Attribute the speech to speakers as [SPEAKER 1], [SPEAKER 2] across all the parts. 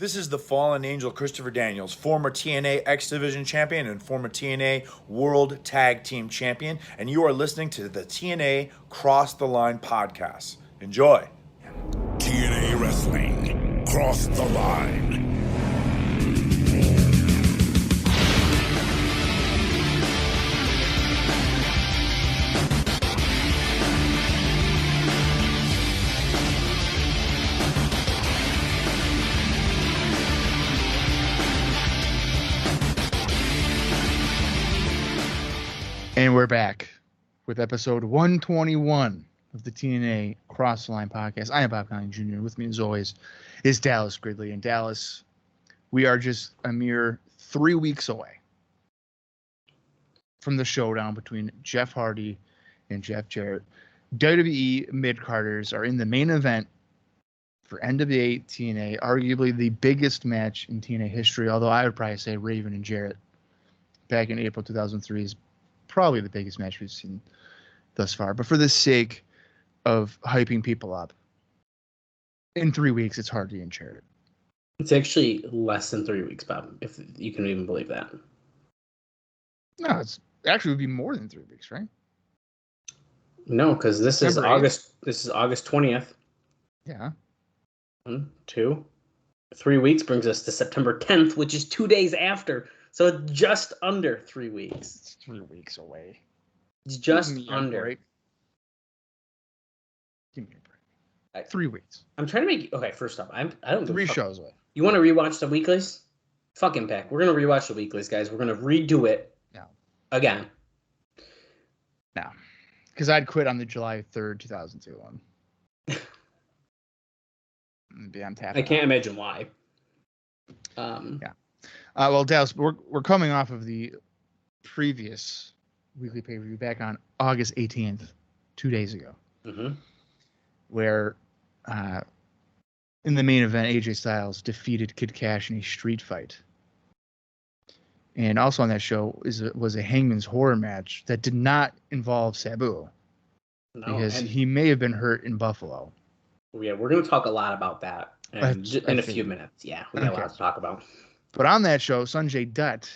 [SPEAKER 1] This is the fallen angel Christopher Daniels, former TNA X Division champion and former TNA World Tag Team champion, and you are listening to the TNA Cross the Line podcast. Enjoy.
[SPEAKER 2] TNA Wrestling, Cross the Line.
[SPEAKER 3] And we're back with episode 121 of the TNA Cross the Line podcast. I am Colling Jr. With me, as always, is Dallas Gridley. And Dallas, we are just a mere 3 weeks away from the showdown between Jeff Hardy and Jeff Jarrett. WWE mid-carders are in the main event for NWA TNA, arguably the biggest match in TNA history, although I would probably say Raven and Jarrett back in April 2003 is probably the biggest match we've seen thus far. But for the sake of hyping people up, in 3 weeks, it's Hardy and Jarrett.
[SPEAKER 4] It's actually less than 3 weeks, Bob, if you can even believe that.
[SPEAKER 3] No, it's actually would be more than 3 weeks, right?
[SPEAKER 4] No, because this is August. This is August 20th.
[SPEAKER 3] Yeah.
[SPEAKER 4] 1, 2, 3 weeks brings us to September 10th, which is 2 days after. So it's just under 3 weeks.
[SPEAKER 3] It's 3 weeks away.
[SPEAKER 4] It's just under.
[SPEAKER 3] Give me a break. 3 weeks.
[SPEAKER 4] I'm trying to make. Okay, first off, I don't.
[SPEAKER 3] 3 shows away.
[SPEAKER 4] You want to rewatch the weeklies? Fuck Impact. We're gonna rewatch the weeklies, guys. We're gonna redo it.
[SPEAKER 3] No.
[SPEAKER 4] Again.
[SPEAKER 3] No, because I'd quit on the July 3rd, 2002 one. I'm tapping.
[SPEAKER 4] I can't imagine why.
[SPEAKER 3] Yeah. Well, Dallas, we're coming off of the previous weekly pay-per-view back on August 18th, 2 days ago, where in the main event, AJ Styles defeated Kid Kash in a street fight. And also on that show was a Hangman's Horror match that did not involve Sabu, because he may have been hurt in Buffalo.
[SPEAKER 4] Yeah, we're going to talk a lot about that in a few minutes. Yeah, we got a lot to talk about. But
[SPEAKER 3] on that show, Sanjay Dutt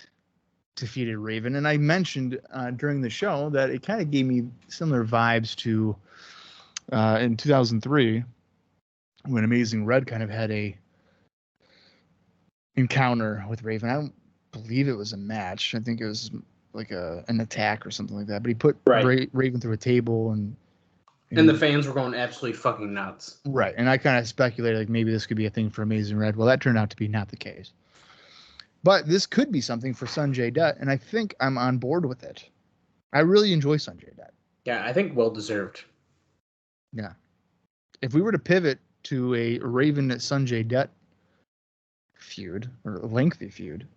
[SPEAKER 3] defeated Raven, and I mentioned during the show that it kind of gave me similar vibes to in 2003 when Amazing Red kind of had a encounter with Raven. I don't believe it was a match. I think it was like an attack or something like that. But he put Raven through a table, and
[SPEAKER 4] the fans were going absolutely fucking nuts.
[SPEAKER 3] Right, and I kind of speculated like maybe this could be a thing for Amazing Red. Well, that turned out to be not the case. But this could be something for Sanjay Dutt, and I think I'm on board with it. I really enjoy Sanjay Dutt.
[SPEAKER 4] Yeah, I think well-deserved.
[SPEAKER 3] Yeah. If we were to pivot to a Raven-Sanjay Dutt feud, or a lengthy feud,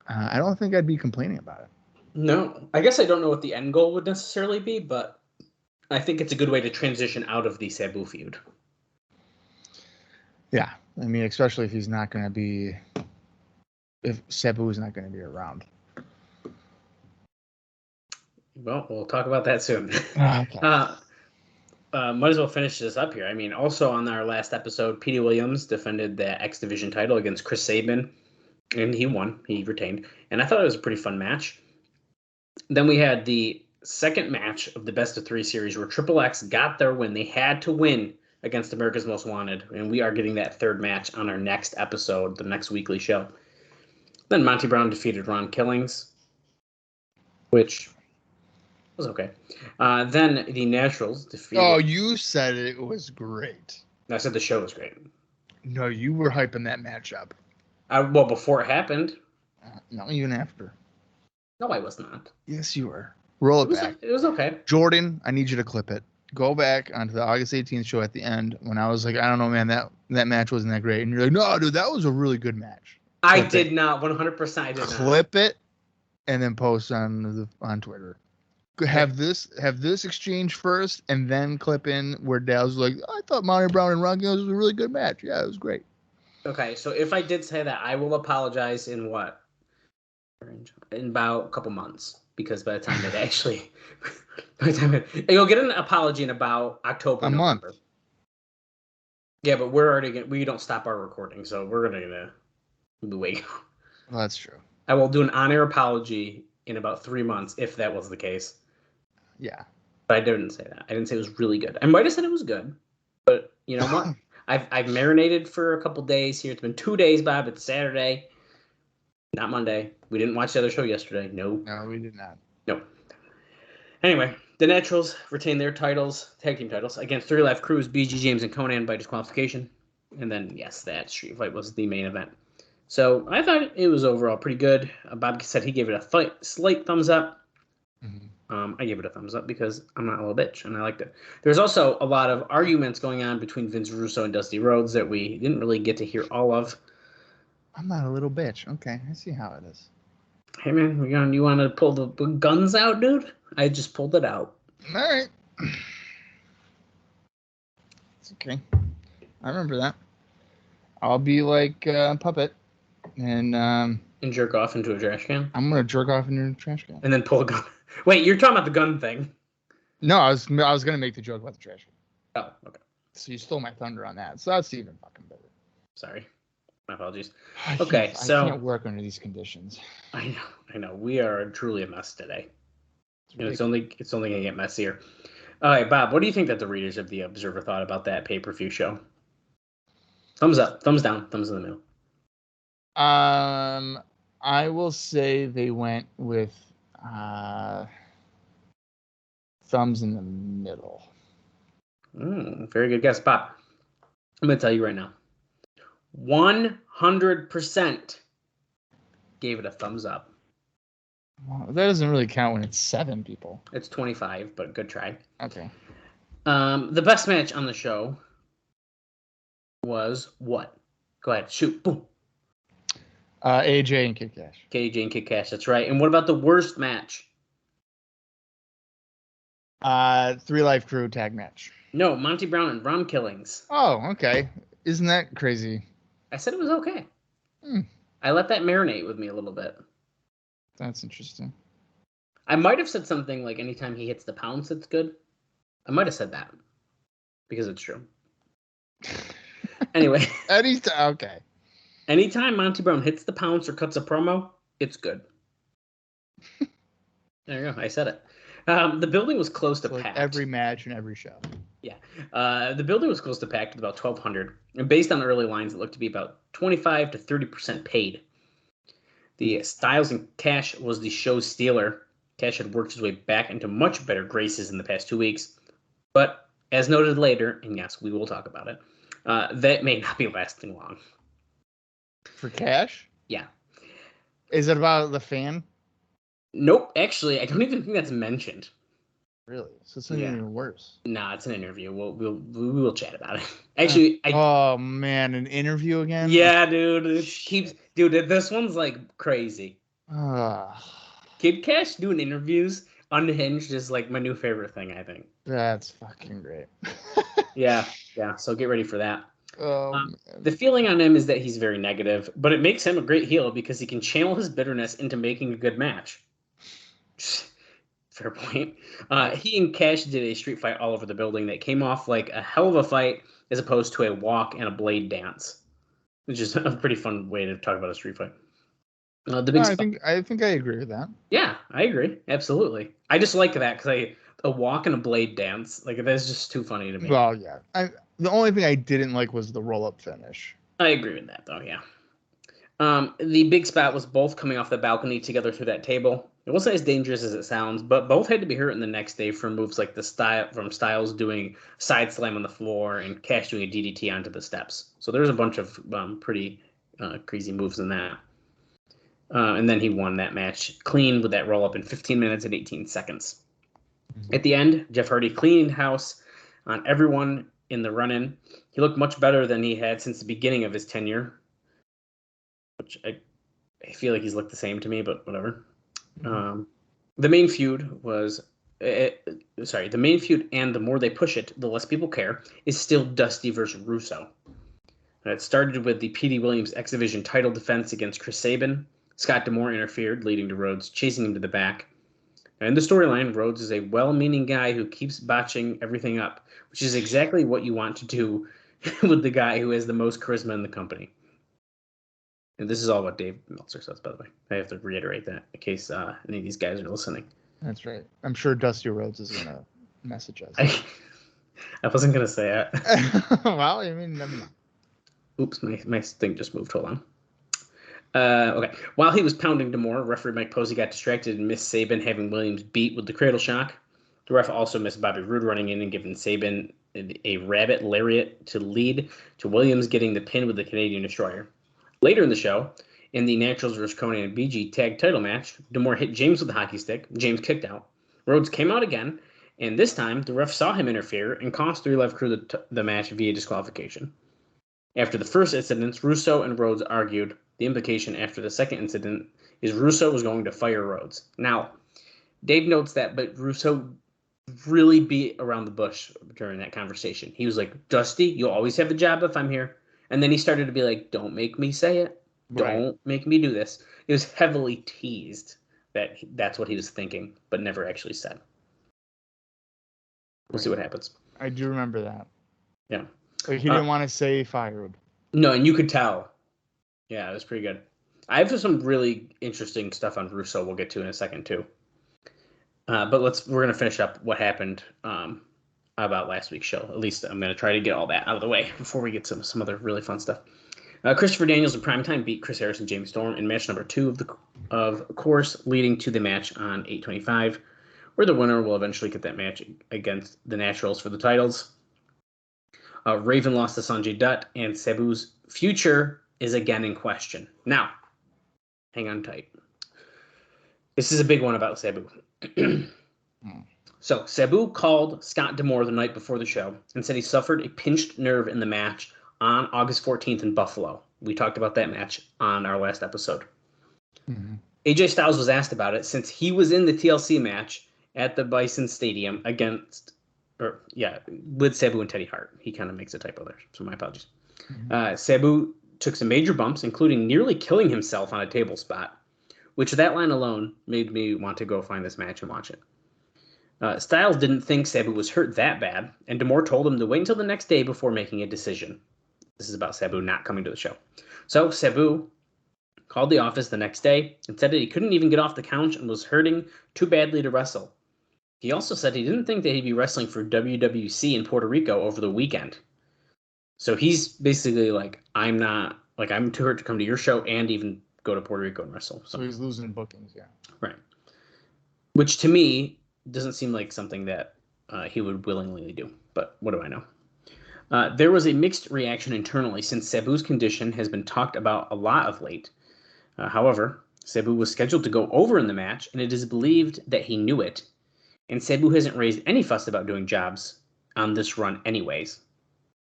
[SPEAKER 3] I don't think I'd be complaining about it.
[SPEAKER 4] No. I guess I don't know what the end goal would necessarily be, but I think it's a good way to transition out of the Sabu feud.
[SPEAKER 3] Yeah. I mean, especially if he's not going to be... if Sabu is not going to be around.
[SPEAKER 4] Well, we'll talk about that soon.
[SPEAKER 3] Okay.
[SPEAKER 4] Might as well finish this up here. I mean, also on our last episode, Petey Williams defended the X Division title against Chris Sabin, and he won. He retained. And I thought it was a pretty fun match. Then we had the second match of the Best of 3 series where Triple X got their win. They had to win against America's Most Wanted, and we are getting that third match on our next episode, the next weekly show. Then Monty Brown defeated Ron Killings, which was okay. Then the Naturals defeated...
[SPEAKER 3] Oh, you said it was great.
[SPEAKER 4] I said the show was great.
[SPEAKER 3] No, you were hyping that match up.
[SPEAKER 4] Well, before it happened.
[SPEAKER 3] Not even after.
[SPEAKER 4] No, I was not.
[SPEAKER 3] Yes, you were. Roll it back.
[SPEAKER 4] It was okay.
[SPEAKER 3] Jordan, I need you to clip it. Go back onto the August 18th show at the end when I was like, I don't know, man, that match wasn't that great. And you're like, no, dude, that was a really good match.
[SPEAKER 4] I did not. 100% I did not.
[SPEAKER 3] Clip it and then post on Twitter. Have this exchange first and then clip in where Dale's like, I thought Monty Brown and Ron Killings was a really good match. Yeah, it was great.
[SPEAKER 4] Okay, so if I did say that, I will apologize in what? In about a couple months. Because by the time it actually... you'll get an apology in about October, November.
[SPEAKER 3] Month.
[SPEAKER 4] Yeah, but we don't stop our recording, so we're gonna Wait.
[SPEAKER 3] Well, that's true.
[SPEAKER 4] I will do an on-air apology in about 3 months if that was the case.
[SPEAKER 3] Yeah.
[SPEAKER 4] But I didn't say that. I didn't say it was really good. I might have said it was good, but you know what? I've marinated for a couple days here. It's been 2 days, Bob. It's Saturday, not Monday. We didn't watch the other show yesterday. No.
[SPEAKER 3] No, we did not.
[SPEAKER 4] No. Anyway, the Naturals retain their titles, tag team titles, against 3 Live Crews, BG James and Conan by disqualification. And then, yes, that street fight was the main event. So I thought it was overall pretty good. Bob said he gave it a slight thumbs up.
[SPEAKER 3] Mm-hmm.
[SPEAKER 4] I gave it a thumbs up because I'm not a little bitch, and I liked it. There's also a lot of arguments going on between Vince Russo and Dusty Rhodes that we didn't really get to hear all of.
[SPEAKER 3] I'm not a little bitch. Okay, I see how it is.
[SPEAKER 4] Hey, man, you want to pull the guns out, dude? I just pulled it out.
[SPEAKER 3] All right. It's okay. I remember that. I'll be like a puppet, and
[SPEAKER 4] jerk off into a trash can?
[SPEAKER 3] I'm going to jerk off into a trash can.
[SPEAKER 4] And then pull a gun. Wait, you're talking about the gun thing.
[SPEAKER 3] No, I was going to make the joke about the trash can.
[SPEAKER 4] Oh, okay.
[SPEAKER 3] So you stole my thunder on that. So that's even fucking better.
[SPEAKER 4] Sorry. My apologies.
[SPEAKER 3] I can't work under these conditions.
[SPEAKER 4] I know. We are truly a mess today. And it's only going to get messier. All right, Bob, what do you think that the readers of The Observer thought about that pay-per-view show? Thumbs up, thumbs down, thumbs in the middle.
[SPEAKER 3] I will say they went with thumbs in the middle.
[SPEAKER 4] Very good guess, Bob. I'm going to tell you right now. 100% gave it a thumbs up.
[SPEAKER 3] Well, that doesn't really count when it's 7 people.
[SPEAKER 4] It's 25, but good try.
[SPEAKER 3] Okay.
[SPEAKER 4] The best match on the show was what? Go ahead, shoot, boom.
[SPEAKER 3] AJ and Kid Kash.
[SPEAKER 4] AJ and Kid Kash, that's right. And what about the worst match?
[SPEAKER 3] 3 Live Crew tag match.
[SPEAKER 4] No, Monty Brown and Rom Killings.
[SPEAKER 3] Oh, okay. Isn't that crazy?
[SPEAKER 4] I said it was okay. I let that marinate with me a little bit.
[SPEAKER 3] That's interesting.
[SPEAKER 4] I might have said something like anytime he hits the pounce, it's good. I might have said that because it's true. Anyway.
[SPEAKER 3] Okay.
[SPEAKER 4] Anytime Monty Brown hits the pounce or cuts a promo, it's good. There you go. I said it. The building was close to packed.
[SPEAKER 3] Every match and every show.
[SPEAKER 4] Yeah. The building was close to packed at about 1,200. And based on early lines, it looked to be about 25 to 30% paid. The Styles and Kash was the show's stealer. Kash had worked his way back into much better graces in the past 2 weeks. But as noted later, and yes, we will talk about it, that may not be lasting long.
[SPEAKER 3] For Kash?
[SPEAKER 4] Yeah.
[SPEAKER 3] Is it about the fan?
[SPEAKER 4] Nope. Actually, I don't even think that's mentioned.
[SPEAKER 3] Really? So it's even worse.
[SPEAKER 4] Nah, it's an interview. We'll chat about it. Actually,
[SPEAKER 3] oh man, an interview again?
[SPEAKER 4] Yeah, dude. This one's like crazy. Kid Kash doing interviews unhinged is like my new favorite thing, I think.
[SPEAKER 3] That's fucking great.
[SPEAKER 4] Yeah. So get ready for that. The feeling on him is that he's very negative, but it makes him a great heel because he can channel his bitterness into making a good match. Fair point. He and Kash did a street fight all over the building that came off like a hell of a fight as opposed to a walk and a blade dance, which is a pretty fun way to talk about a street fight. I
[SPEAKER 3] think I agree with that.
[SPEAKER 4] Yeah, I agree. Absolutely. I just like that because a walk and a blade dance, like that's just too funny to me.
[SPEAKER 3] Well, yeah. The only thing I didn't like was the roll-up finish.
[SPEAKER 4] I agree with that, though, yeah. The big spot was both coming off the balcony together through that table. It wasn't as dangerous as it sounds, but both had to be hurt in the next day from moves like from Styles doing side slam on the floor and Kash doing a DDT onto the steps. So there's a bunch of pretty crazy moves in that. And then he won that match clean with that roll-up in 15 minutes and 18 seconds. Mm-hmm. At the end, Jeff Hardy cleaned house on everyone in the run-in. He looked much better than he had since the beginning of his tenure, which I feel like he's looked the same to me, but whatever. Mm-hmm. The main feud was, the main feud, and the more they push it, the less people care, is still Dusty versus Russo. It started with the Petey Williams X Division title defense against Chris Sabin. Scott D'Amore interfered, leading to Rhodes chasing him to the back. In the storyline, Rhodes is a well-meaning guy who keeps botching everything up, which is exactly what you want to do with the guy who has the most charisma in the company. And this is all what Dave Meltzer says, by the way. I have to reiterate that in case any of these guys are listening.
[SPEAKER 3] That's right. I'm sure Dusty Rhodes is going to message us.
[SPEAKER 4] I wasn't going to say that.
[SPEAKER 3] Well, I mean, never mind.
[SPEAKER 4] Oops, my thing just moved. Hold on. Okay. While he was pounding D'Amore, referee Mike Posey got distracted and missed Sabin having Williams beat with the cradle shock. The ref also missed Bobby Roode running in and giving Sabin a rabbit lariat to lead to Williams getting the pin with the Canadian Destroyer. Later in the show, in the Naturals vs. Conan and BG tag title match, D'Amore hit James with the hockey stick. James kicked out. Rhodes came out again, and this time the ref saw him interfere and cost 3 Live Crew the match via disqualification. After the first incident, Russo and Rhodes argued. The implication after the second incident is Russo was going to fire Rhodes. Now, Dave notes that, but Russo really beat around the bush during that conversation. He was like, Dusty, you'll always have a job if I'm here. And then he started to be like, don't make me say it. Don't make me do this. It was heavily teased that that's what he was thinking, but never actually said. We'll see what happens.
[SPEAKER 3] I do remember that.
[SPEAKER 4] Yeah.
[SPEAKER 3] Like he didn't want to say fired.
[SPEAKER 4] No, and you could tell. Yeah, it was pretty good. I have some really interesting stuff on Russo we'll get to in a second, too. But we're going to finish up what happened about last week's show. At least I'm going to try to get all that out of the way before we get some other really fun stuff. Christopher Daniels in primetime beat Chris Harris and Jamie Storm in match number 2 of course, leading to the match on 8/25, where the winner will eventually get that match against the Naturals for the titles. Raven lost to Sanjay Dutt, and Sabu's future is again in question. Now, hang on tight. This is a big one about Sabu. So, Sabu called Scott D'Amore the night before the show and said he suffered a pinched nerve in the match on August 14th in Buffalo. We talked about that match on our last episode. Mm-hmm. AJ Styles was asked about it since he was in the TLC match at the Bison Stadium with Sabu and Teddy Hart. He kind of makes a typo there, so my apologies. Mm-hmm. Sabu took some major bumps, including nearly killing himself on a table spot, which that line alone made me want to go find this match and watch it. Styles didn't think Sabu was hurt that bad, and D'Amore told him to wait until the next day before making a decision. This is about Sabu not coming to the show. So Sabu called the office the next day and said that he couldn't even get off the couch and was hurting too badly to wrestle. He also said he didn't think that he'd be wrestling for WWC in Puerto Rico over the weekend. So he's basically like, I'm too hurt to come to your show and even go to Puerto Rico and wrestle.
[SPEAKER 3] So he's losing bookings, yeah.
[SPEAKER 4] Right. Which to me doesn't seem like something that he would willingly do, but what do I know? There was a mixed reaction internally since Sabu's condition has been talked about a lot of late. However, Sabu was scheduled to go over in the match, and it is believed that he knew it. And Sabu hasn't raised any fuss about doing jobs on this run anyways,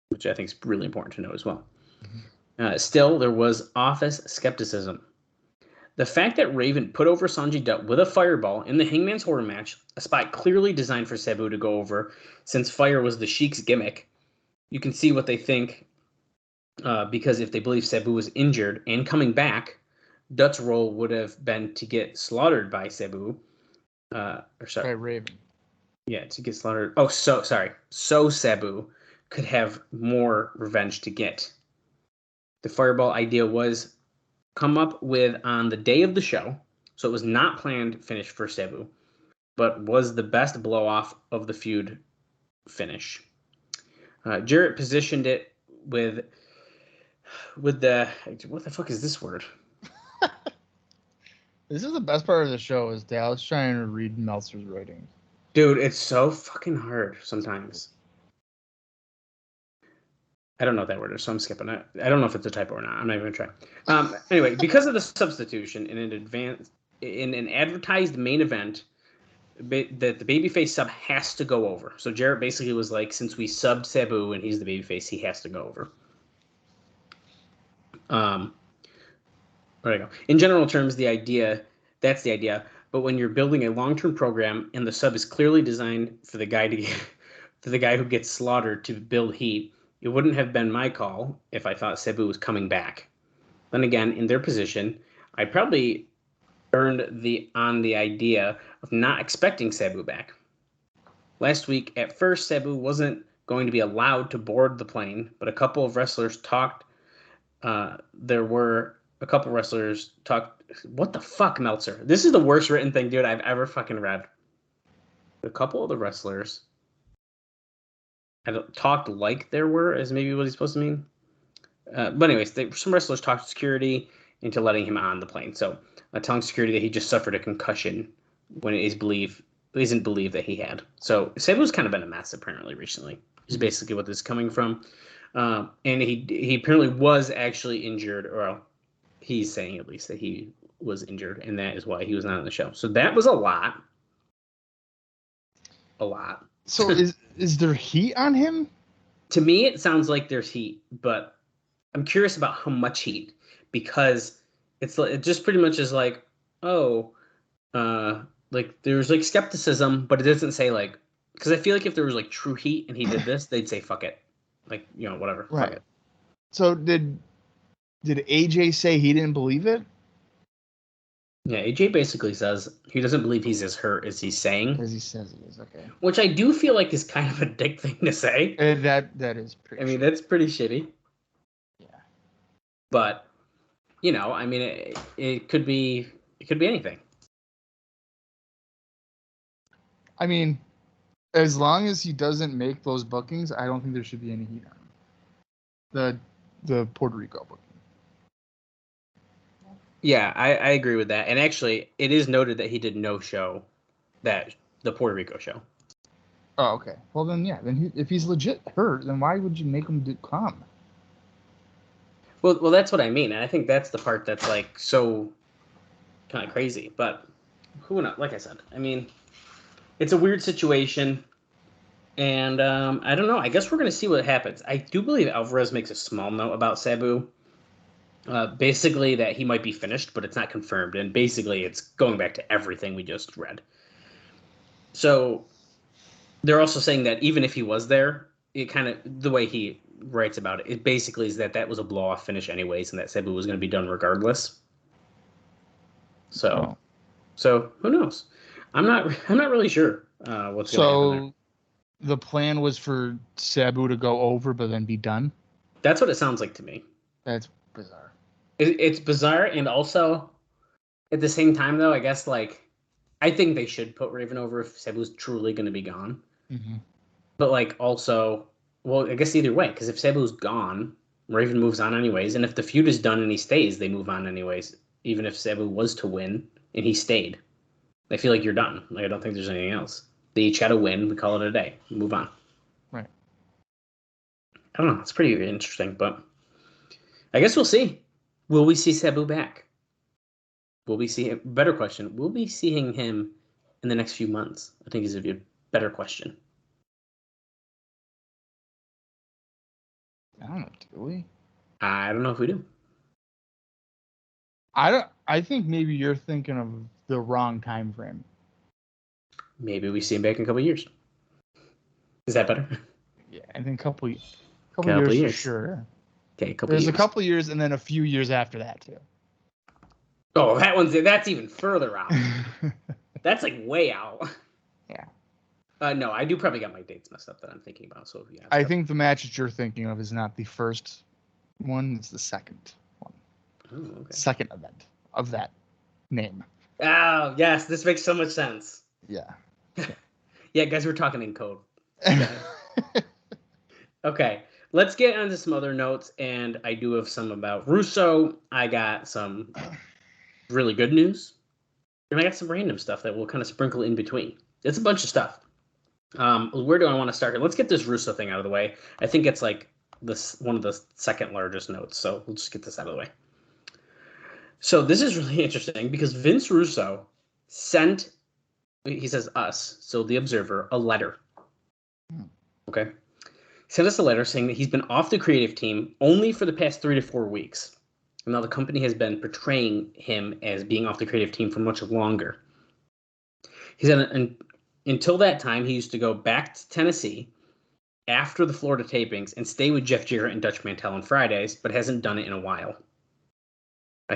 [SPEAKER 4] which I think is really important to know as well. Mm-hmm. Still, there was office skepticism. The fact that Raven put over Sanjay Dutt with a fireball in the Hangman's Horror match, a spot clearly designed for Sabu to go over since fire was the Sheik's gimmick, you can see what they think, because if they believe Sabu was injured and coming back, Dutt's role would have been to get slaughtered by Sabu. By
[SPEAKER 3] Raven.
[SPEAKER 4] Yeah, to get slaughtered. Oh, so Sabu could have more revenge to get. The fireball idea was come up with on the day of the show, so it was not planned finish for Sabu, but was the best blow-off of the feud finish. Jarrett positioned it with the... What the fuck is this word?
[SPEAKER 3] This is the best part of the show, is Dallas trying to read Meltzer's writing.
[SPEAKER 4] Dude, it's so fucking hard sometimes. I don't know what that word is, so I'm skipping it. I don't know if it's a typo or not. I'm not even going to try. Anyway, because of the substitution in an advertised main event, that the babyface sub has to go over. So Jarrett basically was like, since we subbed Sabu and he's the babyface, he has to go over. There you go. In general terms, that's the idea. But when you're building a long-term program and the sub is clearly designed for the guy who gets slaughtered to build heat, it wouldn't have been my call if I thought Sabu was coming back. Then again, in their position, I probably earned the idea of not expecting Sabu back. Last week, at first, Sabu wasn't going to be allowed to board the plane, but a couple of wrestlers talked. There were a couple wrestlers talked. What the fuck, Meltzer? This is the worst written thing, dude, I've ever fucking read. A couple of the wrestlers talked like there were, as maybe what he's supposed to mean. But anyways, some wrestlers talked to security into letting him on the plane. So telling security that he just suffered a concussion when it isn't believed that he had. So Sabu's kind of been a mess apparently recently. Is basically what this is coming from. And he apparently was actually injured, or he's saying at least that he was injured, and that is why he was not on the show. So that was a lot. A lot.
[SPEAKER 3] So is there heat on him?
[SPEAKER 4] To me, it sounds like there's heat, but I'm curious about how much heat, because it just pretty much is like, like there's like skepticism, but it doesn't say like, because I feel like if there was like true heat and he did this, they'd say fuck it, like, you know, whatever.
[SPEAKER 3] Right.
[SPEAKER 4] Fuck it.
[SPEAKER 3] So did AJ say he didn't believe it?
[SPEAKER 4] Yeah, AJ basically says he doesn't believe he's as hurt as he's saying.
[SPEAKER 3] As he says he is, okay.
[SPEAKER 4] Which I do feel like is kind of a dick thing to say.
[SPEAKER 3] That is pretty.
[SPEAKER 4] I mean, that's pretty shitty.
[SPEAKER 3] Yeah.
[SPEAKER 4] But, you know, I mean, it could be anything.
[SPEAKER 3] I mean, as long as he doesn't make those bookings, I don't think there should be any heat on him. The Puerto Rico booking.
[SPEAKER 4] Yeah, I agree with that. And actually, it is noted that he did no show, the Puerto Rico show.
[SPEAKER 3] Oh, okay. Well, then, yeah. Then if he's legit hurt, then why would you make him come?
[SPEAKER 4] Well, that's what I mean. And I think that's the part that's, like, so kind of crazy. But who knows? Like I said, I mean, it's a weird situation. And I don't know. I guess we're going to see what happens. I do believe Alvarez makes a small note about Sabu. Basically that he might be finished, but it's not confirmed. And basically it's going back to everything we just read. So they're also saying that even if he was there, it kind of, the way he writes about it, it basically is that was a blow-off finish anyways, and that Sabu was going to be done regardless. So who knows? I'm not really sure what's going to happen there.
[SPEAKER 3] The plan was for Sabu to go over, but then be done?
[SPEAKER 4] That's what it sounds like to me.
[SPEAKER 3] That's bizarre.
[SPEAKER 4] It's bizarre, and also, at the same time, though, I guess, like, I think they should put Raven over if Sabu's truly going to be gone.
[SPEAKER 3] Mm-hmm.
[SPEAKER 4] But, like, also, well, I guess either way, because if Sabu's gone, Raven moves on anyways, and if the feud is done and he stays, they move on anyways, even if Sabu was to win and he stayed. I feel like you're done. Like, I don't think there's anything else. They each had a win. We call it a day. Move on.
[SPEAKER 3] Right.
[SPEAKER 4] I don't know. It's pretty interesting, but I guess we'll see. Will we see Sabu back? Will we see him? Better question. Will we be seeing him in the next few months? I think is a better question.
[SPEAKER 3] I don't know. Do we?
[SPEAKER 4] I don't know if we do.
[SPEAKER 3] I think maybe you're thinking of the wrong time frame.
[SPEAKER 4] Maybe we see him back in a couple of years. Is that better?
[SPEAKER 3] Yeah, I think a couple years for sure.
[SPEAKER 4] Okay,
[SPEAKER 3] There's a couple years and then a few years after that too.
[SPEAKER 4] Oh, that's even further out. That's like way out.
[SPEAKER 3] Yeah.
[SPEAKER 4] No, I do probably got my dates messed up that I'm thinking about. So yeah.
[SPEAKER 3] I think the match that you're thinking of is not the first one; it's the second one.
[SPEAKER 4] Oh, okay.
[SPEAKER 3] Second event of that name.
[SPEAKER 4] Oh yes, this makes so much sense.
[SPEAKER 3] Yeah.
[SPEAKER 4] Yeah, guys, we're talking in code. Okay, let's get on to some other notes, and I do have some about Russo. I got some really good news, and I got some random stuff that we'll kind of sprinkle in between. It's a bunch of stuff. Where do I want to start here? Let's get this Russo thing out of the way. I think it's like one of the second largest notes, so we'll just get this out of the way. So this is really interesting because Vince Russo sent, he says us, so the Observer, a letter. Okay. Sent us a letter saying that he's been off the creative team only for the past 3 to 4 weeks. And now the company has been portraying him as being off the creative team for much longer. He said until that time, he used to go back to Tennessee after the Florida tapings and stay with Jeff Jarrett and Dutch Mantel on Fridays, but hasn't done it in a while.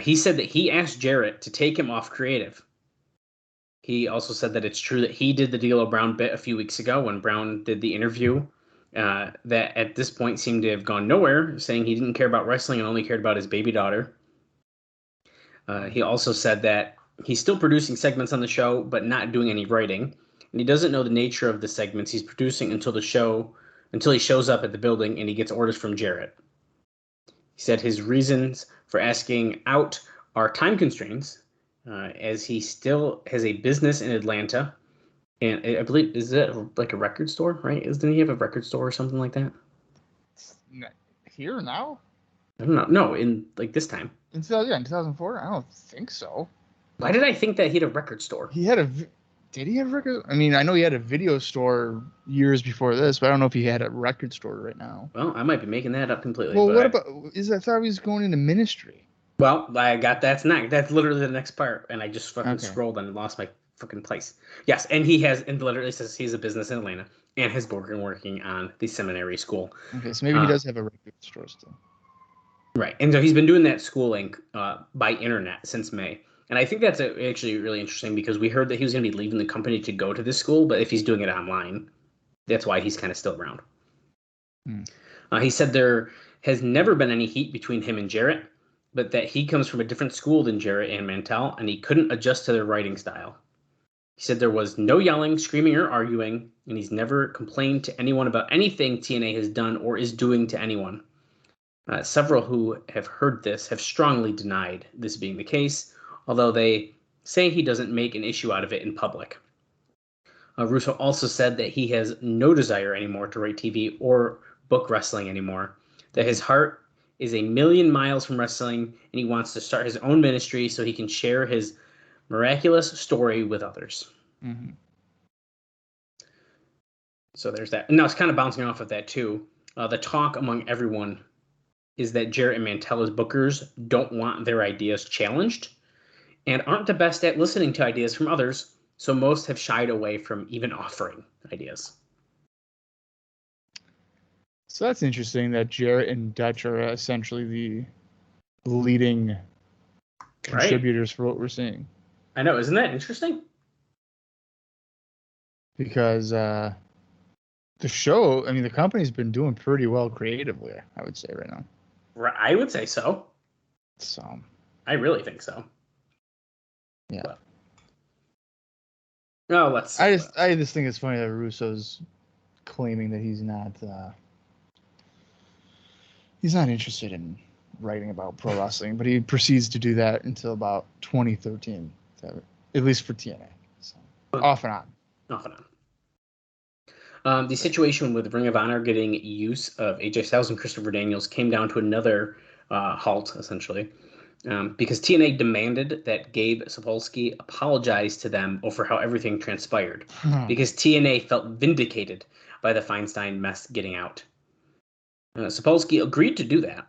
[SPEAKER 4] He said that he asked Jarrett to take him off creative. He also said that it's true that he did the D'Lo Brown bit a few weeks ago when Brown did the interview that at this point seemed to have gone nowhere, saying he didn't care about wrestling and only cared about his baby daughter. He also said that he's still producing segments on the show, but not doing any writing. And he doesn't know the nature of the segments he's producing until he shows up at the building and he gets orders from Jarrett. He said his reasons for asking out are time constraints, as he still has a business in Atlanta. And I believe, is that like a record store, right? Doesn't he have a record store or something like that?
[SPEAKER 3] Here now?
[SPEAKER 4] I don't know. No, in like this time.
[SPEAKER 3] In 2004? I don't think so.
[SPEAKER 4] Why did I think that he had a record store?
[SPEAKER 3] Did he have a record? I mean, I know he had a video store years before this, but I don't know if he had a record store right now.
[SPEAKER 4] Well, I might be making that up completely.
[SPEAKER 3] Well, I thought he was going into ministry.
[SPEAKER 4] Well, that's literally the next part, and I just fucking scrolled and lost my fucking place. Yes, and and literally says he's a business in Atlanta and has been working on the seminary school.
[SPEAKER 3] Okay, so maybe he does have a record store still.
[SPEAKER 4] Right, and so he's been doing that schooling by internet since May. And I think that's actually really interesting because we heard that he was going to be leaving the company to go to this school, but if he's doing it online, that's why he's kind of still around. He said there has never been any heat between him and Jarrett, but that he comes from a different school than Jarrett and Mantell, and he couldn't adjust to their writing style. He said there was no yelling, screaming, or arguing, and he's never complained to anyone about anything TNA has done or is doing to anyone. Several who have heard this have strongly denied this being the case, although they say he doesn't make an issue out of it in public. Russo also said that he has no desire anymore to write TV or book wrestling anymore, that his heart is a million miles from wrestling, and he wants to start his own ministry so he can share his miraculous story with others.
[SPEAKER 3] Mm-hmm.
[SPEAKER 4] So there's that. And now it's kind of bouncing off of that, too. The talk among everyone is that Jarrett and Mantella's bookers don't want their ideas challenged and aren't the best at listening to ideas from others, so most have shied away from even offering ideas.
[SPEAKER 3] So that's interesting that Jarrett and Dutch are essentially the leading contributors for what we're seeing.
[SPEAKER 4] I know, isn't that interesting?
[SPEAKER 3] Because the show, I mean, the company's been doing pretty well creatively, I would say right now.
[SPEAKER 4] I would say so.
[SPEAKER 3] So
[SPEAKER 4] I really think so.
[SPEAKER 3] Yeah.
[SPEAKER 4] But, no, let's.
[SPEAKER 3] I just think it's funny that Russo's claiming that he's not interested in writing about pro wrestling, but he proceeds to do that until about 2013, at least for TNA. So off and on.
[SPEAKER 4] Off and on. The situation with Ring of Honor getting use of AJ Styles and Christopher Daniels came down to another halt, essentially, because TNA demanded that Gabe Sapolsky apologize to them over how everything transpired, because TNA felt vindicated by the Feinstein mess getting out. Sapolsky agreed to do that.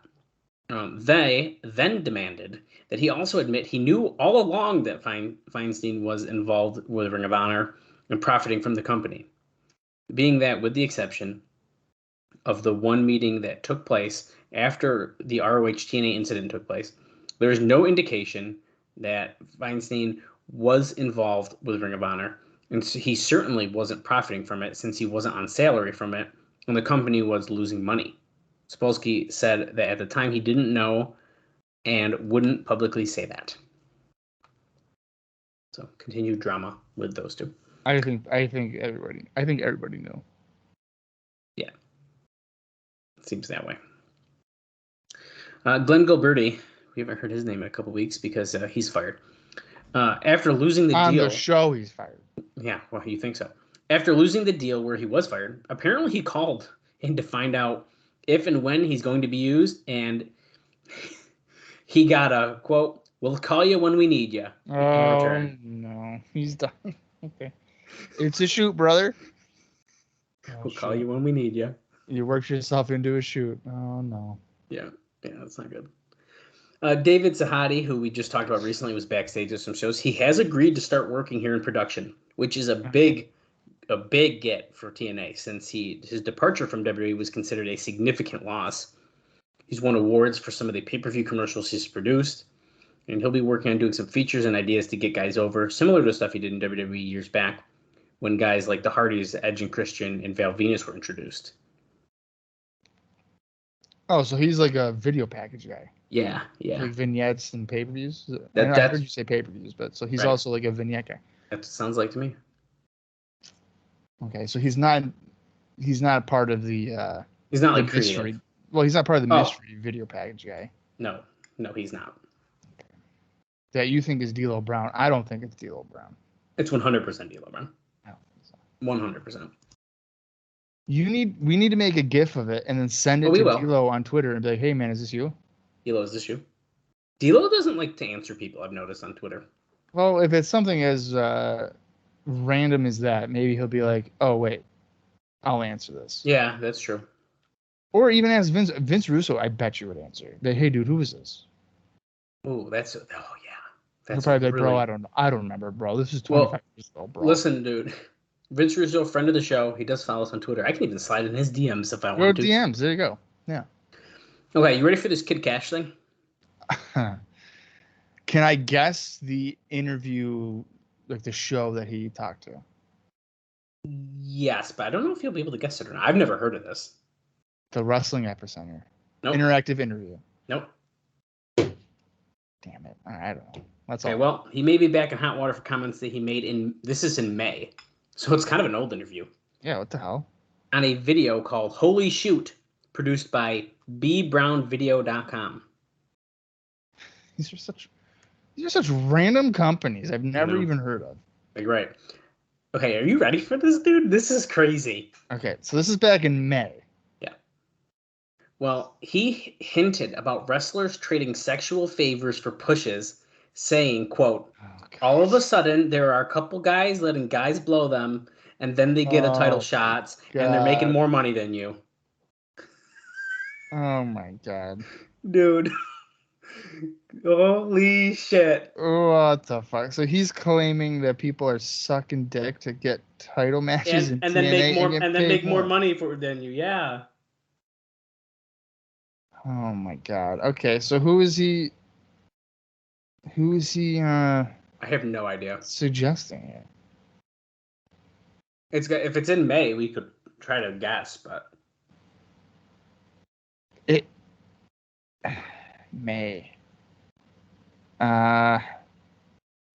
[SPEAKER 4] They then demanded that he also admit he knew all along that Feinstein was involved with Ring of Honor and profiting from the company, being that with the exception of the one meeting that took place after the ROH TNA incident took place, there is no indication that Feinstein was involved with Ring of Honor, and so he certainly wasn't profiting from it since he wasn't on salary from it, and the company was losing money. Sapolsky said that at the time he didn't know and wouldn't publicly say that. So continued drama with those two.
[SPEAKER 3] I think everybody knew.
[SPEAKER 4] Yeah. It seems that way. Glenn Gilberti, we haven't heard his name in a couple weeks because he's fired. After losing the deal.
[SPEAKER 3] On the show, he's fired.
[SPEAKER 4] Yeah, well, you think so. After losing the deal where he was fired, apparently he called in to find out if and when he's going to be used, and he got a quote, "We'll call you when we need you."
[SPEAKER 3] Oh, no. He's done. Okay. It's a shoot, brother.
[SPEAKER 4] We'll call you when we need you.
[SPEAKER 3] You worked yourself into a shoot. Oh, no.
[SPEAKER 4] Yeah, that's not good. David Zahadi, who we just talked about recently, was backstage at some shows. He has agreed to start working here in production, which is a big get for TNA since his departure from WWE was considered a significant loss. He's won awards for some of the pay-per-view commercials he's produced, and he'll be working on doing some features and ideas to get guys over, similar to stuff he did in WWE years back when guys like the Hardys, Edge and Christian, and Val Venus were introduced.
[SPEAKER 3] Oh, so he's like a video package guy.
[SPEAKER 4] Yeah.
[SPEAKER 3] Like vignettes and pay-per-views. I heard you say pay-per-views, but so he's also like a vignette guy.
[SPEAKER 4] That sounds like to me.
[SPEAKER 3] Okay, so he's not part of the.
[SPEAKER 4] He's not
[SPEAKER 3] the
[SPEAKER 4] like
[SPEAKER 3] mystery.
[SPEAKER 4] creative.
[SPEAKER 3] Well, he's not part of the mystery video package guy.
[SPEAKER 4] No, he's not.
[SPEAKER 3] That you think is D'Lo Brown. I don't think it's D'Lo Brown.
[SPEAKER 4] It's 100% D'Lo Brown.
[SPEAKER 3] I don't think so.
[SPEAKER 4] 100%.
[SPEAKER 3] We need to make a GIF of it and then send it to D'Lo on Twitter and be like, "Hey man, is this you?"
[SPEAKER 4] D'Lo, is this you? D'Lo doesn't like to answer people. I've noticed on Twitter.
[SPEAKER 3] Well, if it's something as random as that, maybe he'll be like, "Oh wait, I'll answer this."
[SPEAKER 4] Yeah, that's true.
[SPEAKER 3] Or even ask Vince Russo. I bet you would answer. Hey dude, who is this?
[SPEAKER 4] Oh, yeah.
[SPEAKER 3] He'll probably be like, bro, I don't remember, bro. This is 25 years ago, bro.
[SPEAKER 4] Listen, dude. Vince Russo, friend of the show. He does follow us on Twitter. I can even slide in his DMs if I want to.
[SPEAKER 3] DMs. There you go. Yeah.
[SPEAKER 4] Okay, you ready for this Kid Kash thing?
[SPEAKER 3] Can I guess the interview, like the show that he talked to?
[SPEAKER 4] Yes, but I don't know if you'll be able to guess it or not. I've never heard of this.
[SPEAKER 3] The Wrestling Epicenter.
[SPEAKER 4] Nope.
[SPEAKER 3] Interactive interview.
[SPEAKER 4] Nope.
[SPEAKER 3] Damn it. I don't know. That's
[SPEAKER 4] okay,
[SPEAKER 3] all.
[SPEAKER 4] Well, he may be back in hot water for comments that he made this is in May. So it's kind of an old interview.
[SPEAKER 3] Yeah, what the hell?
[SPEAKER 4] On a video called Holy Shoot, produced by bbrownvideo.com.
[SPEAKER 3] These are such random companies I've never even heard of.
[SPEAKER 4] You're right. Okay, are you ready for this, dude? This is crazy.
[SPEAKER 3] Okay, so this is back in May.
[SPEAKER 4] Yeah. Well, he hinted about wrestlers trading sexual favors for pushes, saying, quote, all of a sudden, there are a couple guys letting guys blow them, and then they get a title shots, and they're making more money than you.
[SPEAKER 3] Oh, my God.
[SPEAKER 4] Dude. Holy shit.
[SPEAKER 3] What the fuck? So he's claiming that people are sucking dick to get title matches
[SPEAKER 4] and
[SPEAKER 3] then
[SPEAKER 4] TNA make more money than you. Yeah.
[SPEAKER 3] Oh my God. Okay, so who is he
[SPEAKER 4] I have no idea.
[SPEAKER 3] Suggesting it?
[SPEAKER 4] If it's in May, we could try to guess, but
[SPEAKER 3] May.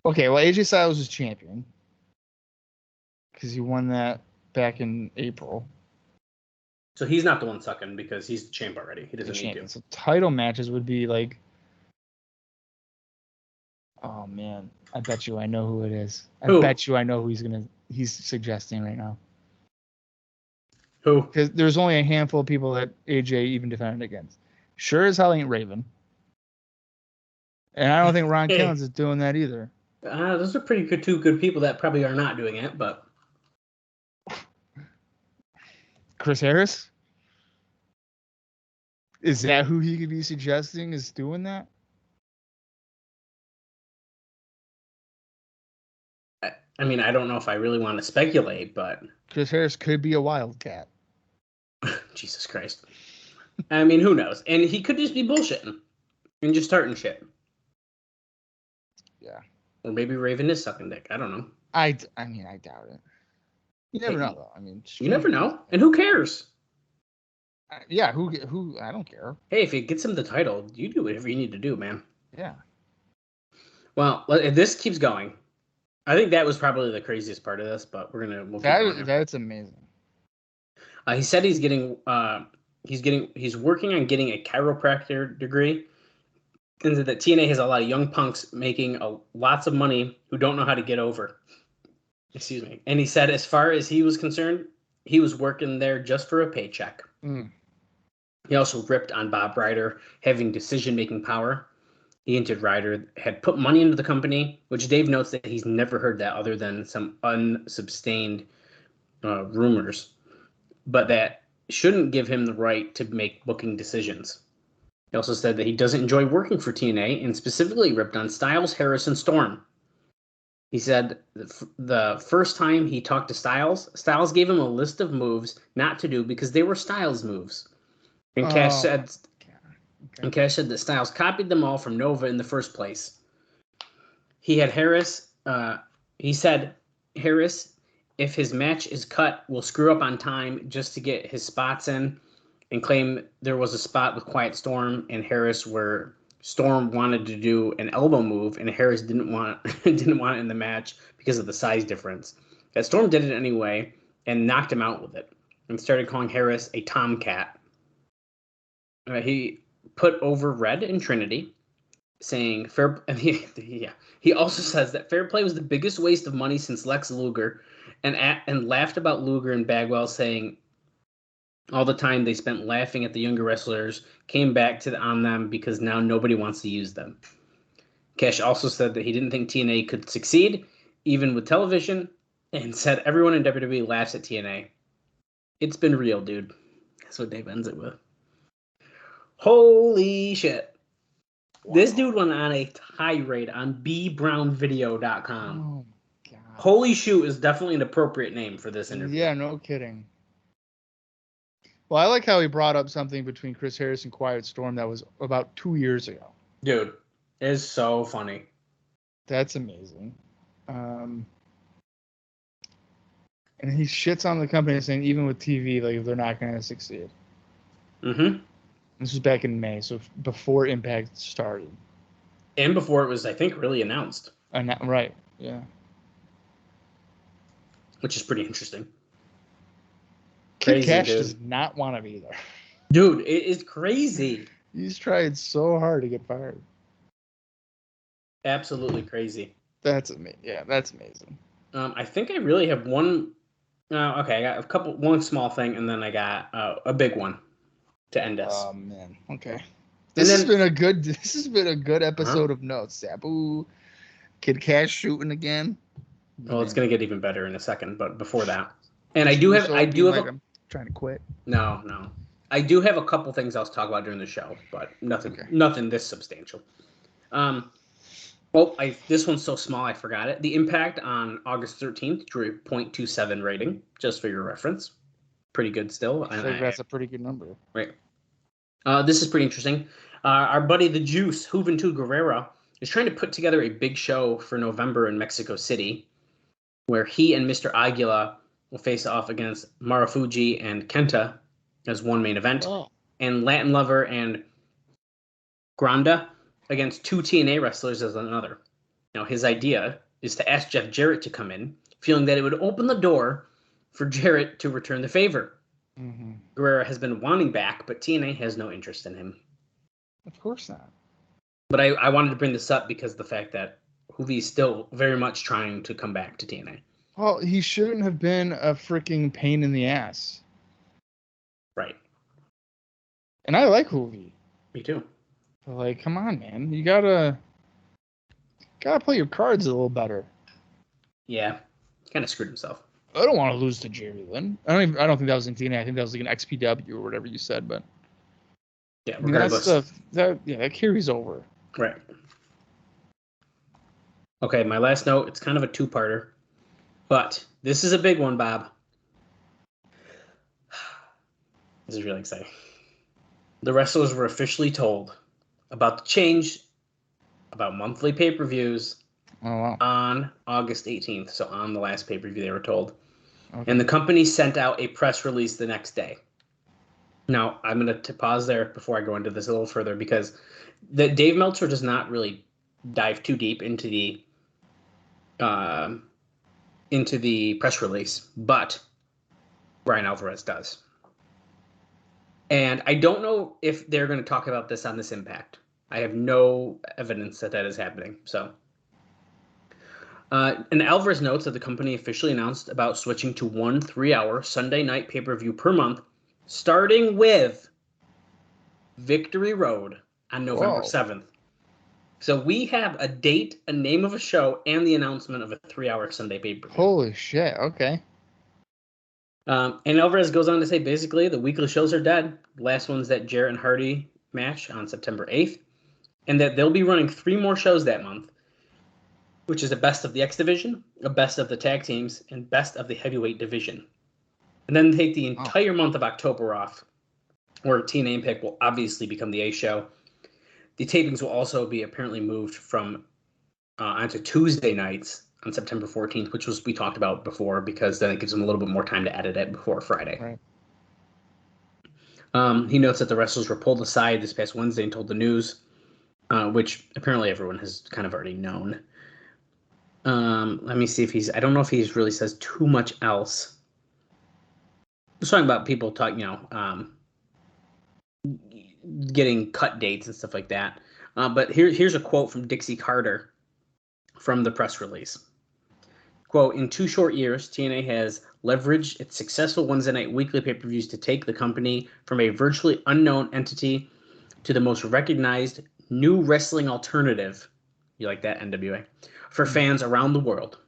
[SPEAKER 3] Okay, well, AJ Styles is champion because he won that back in April.
[SPEAKER 4] So he's not the one sucking because he's the champ already. He doesn't need to.
[SPEAKER 3] So title matches would be like, oh man, I bet you I know who it is. I bet you I know who he's suggesting right now.
[SPEAKER 4] Who?
[SPEAKER 3] Because there's only a handful of people that AJ even defended against. Sure as hell ain't Raven. And I don't think Ron Killens is doing that either.
[SPEAKER 4] Those are two good people that probably are not doing it, but
[SPEAKER 3] Chris Harris? Is that who he could be suggesting is doing that?
[SPEAKER 4] I mean, I don't know if I really want to speculate, but
[SPEAKER 3] Chris Harris could be a wildcat.
[SPEAKER 4] Jesus Christ. I mean, who knows? And he could just be bullshitting and just starting shit.
[SPEAKER 3] Yeah.
[SPEAKER 4] Or maybe Raven is sucking dick. I don't know.
[SPEAKER 3] I mean, I doubt it. You never know, though. I mean,
[SPEAKER 4] you never know. And who cares?
[SPEAKER 3] Yeah, who? I don't care.
[SPEAKER 4] Hey, if it gets him the title, you do whatever you need to do, man.
[SPEAKER 3] Yeah.
[SPEAKER 4] Well, if this keeps going, I think that was probably the craziest part of this, but we'll keep going.
[SPEAKER 3] That's amazing.
[SPEAKER 4] He said he's working on getting a chiropractor degree, and that TNA has a lot of young punks making lots of money who don't know how to get over. Excuse me. And he said, as far as he was concerned, he was working there just for a paycheck.
[SPEAKER 3] Mm.
[SPEAKER 4] He also ripped on Bob Ryder having decision-making power. He hinted Ryder had put money into the company, which Dave notes that he's never heard that other than some unsubstantiated rumors, but that shouldn't give him the right to make booking decisions. He also said that he doesn't enjoy working for TNA and specifically ripped on Styles, Harris, and Storm. He said the first time he talked to Styles gave him a list of moves not to do because they were Styles moves. And Kash said that Styles copied them all from Nova in the first place. He had Harris. He said Harris, if his match is cut, will screw up on time just to get his spots in. and claim there was a spot with Quiet Storm and Harris where Storm wanted to do an elbow move and Harris didn't want it in the match because of the size difference. That Storm did it anyway and knocked him out with it and started calling Harris a tomcat. He put over Red and Trinity, saying he also says that fair play was the biggest waste of money since Lex Luger, and laughed about Luger and Bagwell, saying all the time they spent laughing at the younger wrestlers came back on them because now nobody wants to use them. Kash also said that he didn't think TNA could succeed, even with television, and said everyone in WWE laughs at TNA. It's been real, dude. That's what Dave ends it with. Holy shit. Wow. This dude went on a tirade on bbrownvideo.com.
[SPEAKER 3] Oh, God.
[SPEAKER 4] Holy shoot is definitely an appropriate name for this interview.
[SPEAKER 3] Yeah, no kidding. Well, I like how he brought up something between Chris Harris and Quiet Storm that was about 2 years ago.
[SPEAKER 4] Dude, it's so funny.
[SPEAKER 3] That's amazing. And he shits on the company saying even with TV, like, they're not going to succeed.
[SPEAKER 4] Mm-hmm.
[SPEAKER 3] This was back in May, so before Impact started.
[SPEAKER 4] And before it was, I think, really announced.
[SPEAKER 3] Right, yeah.
[SPEAKER 4] Which is pretty interesting.
[SPEAKER 3] Kid Kash does not want to be there.
[SPEAKER 4] Dude, it is crazy.
[SPEAKER 3] He's tried so hard to get fired.
[SPEAKER 4] Absolutely crazy.
[SPEAKER 3] That's amazing. Yeah, that's amazing.
[SPEAKER 4] I think I really have one. Okay, I got one small thing, and then I got a big one to end us.
[SPEAKER 3] Oh man. Okay. This has been a good episode of Notes. Sabu, Kid Kash shooting again.
[SPEAKER 4] Well, it's gonna get even better in a second, but before that, and I do have.
[SPEAKER 3] I'm trying to quit.
[SPEAKER 4] No. I do have a couple things I'll talk about during the show, but nothing this substantial. This one's so small I forgot it. The Impact on August 13th drew a .27 rating, just for your reference. Pretty good still.
[SPEAKER 3] I think that's a pretty good number.
[SPEAKER 4] Right. This is pretty interesting. Our buddy the Juice, Juventud Guerrera, is trying to put together a big show for November in Mexico City, where he and Mr. Aguila will face off against Marufuji and Kenta as one main event, and Latin Lover and Granda against two TNA wrestlers as another. Now, his idea is to ask Jeff Jarrett to come in, feeling that it would open the door for Jarrett to return the favor.
[SPEAKER 3] Mm-hmm.
[SPEAKER 4] Guerrera has been wanting back, but TNA has no interest in him.
[SPEAKER 3] Of course not.
[SPEAKER 4] But I wanted to bring this up because of the fact that Juvi is still very much trying to come back to TNA.
[SPEAKER 3] Well, he shouldn't have been a freaking pain in the ass.
[SPEAKER 4] Right.
[SPEAKER 3] And I like Juvi.
[SPEAKER 4] Me too.
[SPEAKER 3] But come on, man. You gotta play your cards a little better.
[SPEAKER 4] Yeah. Kind of screwed himself.
[SPEAKER 3] I don't want to lose to Jerry Lynn. I don't think that was in TNA. I think that was like an XPW or whatever you said, but
[SPEAKER 4] yeah, regardless.
[SPEAKER 3] That carries over.
[SPEAKER 4] Right. Okay, my last note, it's kind of a two-parter. But this is a big one, Bob. This is really exciting. The wrestlers were officially told about the change about monthly pay-per-views on August 18th. So on the last pay-per-view, they were told. Okay. And the company sent out a press release the next day. Now, I'm going to pause there before I go into this a little further because Dave Meltzer does not really dive too deep into the press release, but Brian Alvarez does. And I don't know if they're going to talk about this on this Impact. I have no evidence that is happening. So, and Alvarez notes that the company officially announced about switching to 1 3-hour Sunday night pay-per-view per month, starting with Victory Road on November 7th. So we have a date, a name of a show, and the announcement of a 3-hour Sunday pay-per-view.
[SPEAKER 3] Holy shit, okay.
[SPEAKER 4] And Alvarez goes on to say, basically, the weekly shows are dead. The last one's that Jarrett and Hardy match on September 8th. And that they'll be running 3 more shows that month, which is a best of the X Division, a best of the tag teams, and best of the heavyweight division. And then take the entire month of October off, where TNA Impact will obviously become the A show. The tapings will also be apparently moved from onto Tuesday nights on September 14th, which we talked about before, because then it gives them a little bit more time to edit it before Friday.
[SPEAKER 3] Right.
[SPEAKER 4] He notes that the wrestlers were pulled aside this past Wednesday and told the news, which apparently everyone has kind of already known. Let me see if I don't know if he really says too much else. He's talking about people getting cut dates and stuff like that. But here's a quote from Dixie Carter from the press release. Quote, in 2 short years, TNA has leveraged its successful Wednesday night weekly pay-per-views to take the company from a virtually unknown entity to the most recognized new wrestling alternative. You like that, NWA? For fans around the world.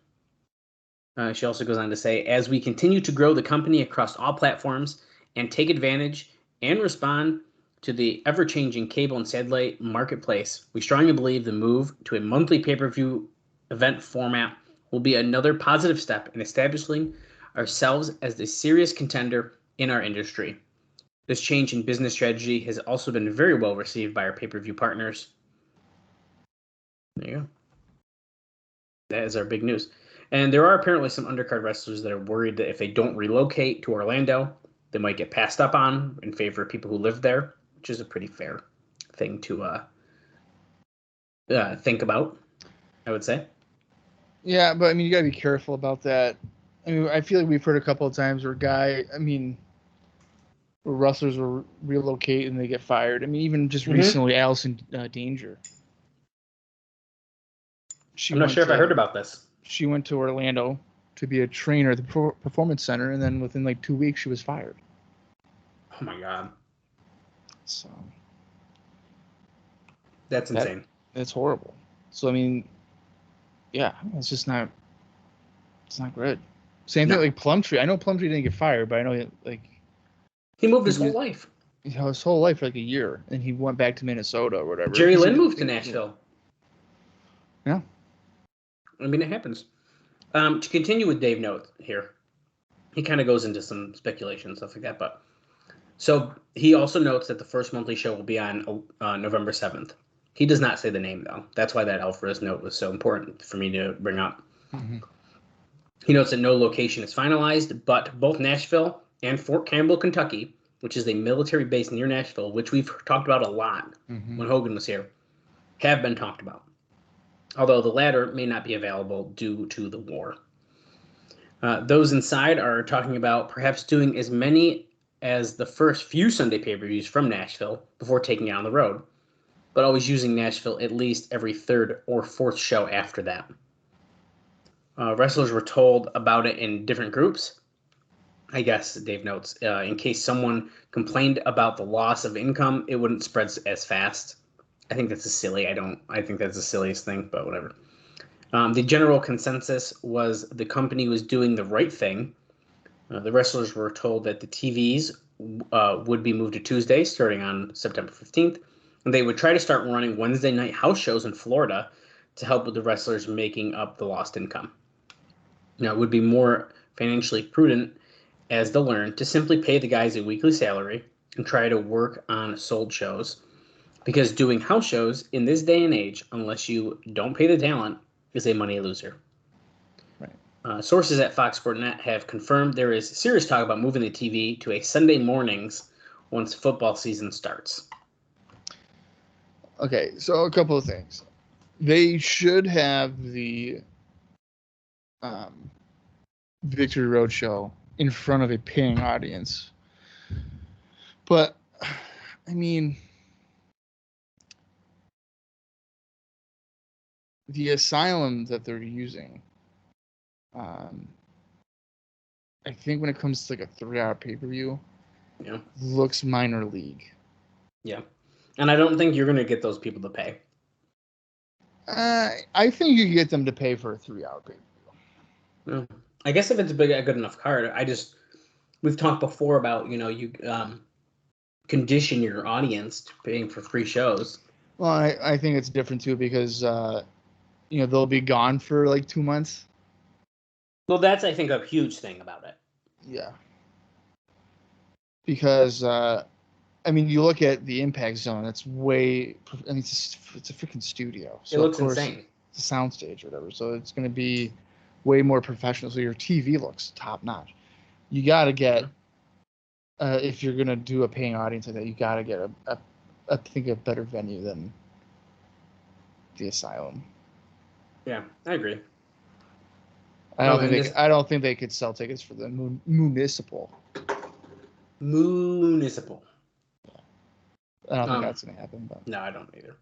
[SPEAKER 4] She also goes on to say, as we continue to grow the company across all platforms and take advantage and respond to the ever-changing cable and satellite marketplace, we strongly believe the move to a monthly pay-per-view event format will be another positive step in establishing ourselves as the serious contender in our industry. This change in business strategy has also been very well received by our pay-per-view partners. There you go. That is our big news. And there are apparently some undercard wrestlers that are worried that if they don't relocate to Orlando, they might get passed up on in favor of people who live there, which is a pretty fair thing to think about, I would say.
[SPEAKER 3] Yeah, but I mean, you gotta be careful about that. I mean, I feel like we've heard a couple of times where wrestlers will relocate and they get fired. I mean, even just recently, Allison Danger.
[SPEAKER 4] I'm not sure if I heard about this.
[SPEAKER 3] She went to Orlando to be a trainer at the Performance Center, and then within like 2 weeks, she was fired.
[SPEAKER 4] Oh my God.
[SPEAKER 3] So
[SPEAKER 4] that's insane.
[SPEAKER 3] That's horrible. So I mean, yeah, it's just not. It's not good. Same thing like Plumtree. I know Plumtree didn't get fired, but I know
[SPEAKER 4] he moved his whole life.
[SPEAKER 3] His whole life for like a year, and he went back to Minnesota or whatever.
[SPEAKER 4] Jerry Lynn moved to Nashville.
[SPEAKER 3] Yeah.
[SPEAKER 4] I mean, it happens. To continue with Dave note here, he kind of goes into some speculation and stuff like that. But so he also notes that the first monthly show will be on November 7th. He does not say the name, though. That's why that Alvarez note was so important for me to bring up. Mm-hmm. He notes that no location is finalized, but both Nashville and Fort Campbell, Kentucky, which is a military base near Nashville, which we've talked about a lot when Hogan was here, have been talked about. Although the latter may not be available due to the war. Those inside are talking about perhaps doing as many as the first few Sunday pay-per-views from Nashville before taking it on the road, but always using Nashville at least every 3rd or 4th show after that. Wrestlers were told about it in different groups. I guess, Dave notes, in case someone complained about the loss of income, it wouldn't spread as fast. I think that's I think that's the silliest thing, but whatever. The general consensus was the company was doing the right thing. The wrestlers were told that the TVs would be moved to Tuesday starting on September 15th, and they would try to start running Wednesday night house shows in Florida to help with the wrestlers making up the lost income. Now, it would be more financially prudent, as they'll learn, to simply pay the guys a weekly salary and try to work on sold shows. Because doing house shows in this day and age, unless you don't pay the talent, is a money loser. Right. Sources at Fox Sports Net have confirmed there is serious talk about moving the TV to a Sunday mornings once football season starts.
[SPEAKER 3] Okay, so a couple of things. They should have the Victory Road show in front of a paying audience. But, I mean, the asylum that they're using, I think when it comes to like a 3-hour pay-per-view, looks minor league.
[SPEAKER 4] Yeah. And I don't think you're going to get those people to pay.
[SPEAKER 3] I think you can get them to pay for a 3-hour pay-per-view.
[SPEAKER 4] Yeah. I guess if it's a good enough card, we've talked before about, you condition your audience to paying for free shows.
[SPEAKER 3] Well, I think it's different too because, they'll be gone for like 2 months.
[SPEAKER 4] Well, that's, I think, a huge thing about it.
[SPEAKER 3] Yeah. Because, you look at the Impact Zone, it's it's a freaking studio. So
[SPEAKER 4] it looks insane.
[SPEAKER 3] It's a soundstage or whatever. So it's going to be way more professional. So your TV looks top notch. You got to get if you're gonna do a paying audience like that, you gotta get I think a better venue than the Asylum.
[SPEAKER 4] Yeah, I agree.
[SPEAKER 3] I don't think they could sell tickets for the municipal.
[SPEAKER 4] Municipal.
[SPEAKER 3] I don't think that's gonna happen. But
[SPEAKER 4] no, I don't either.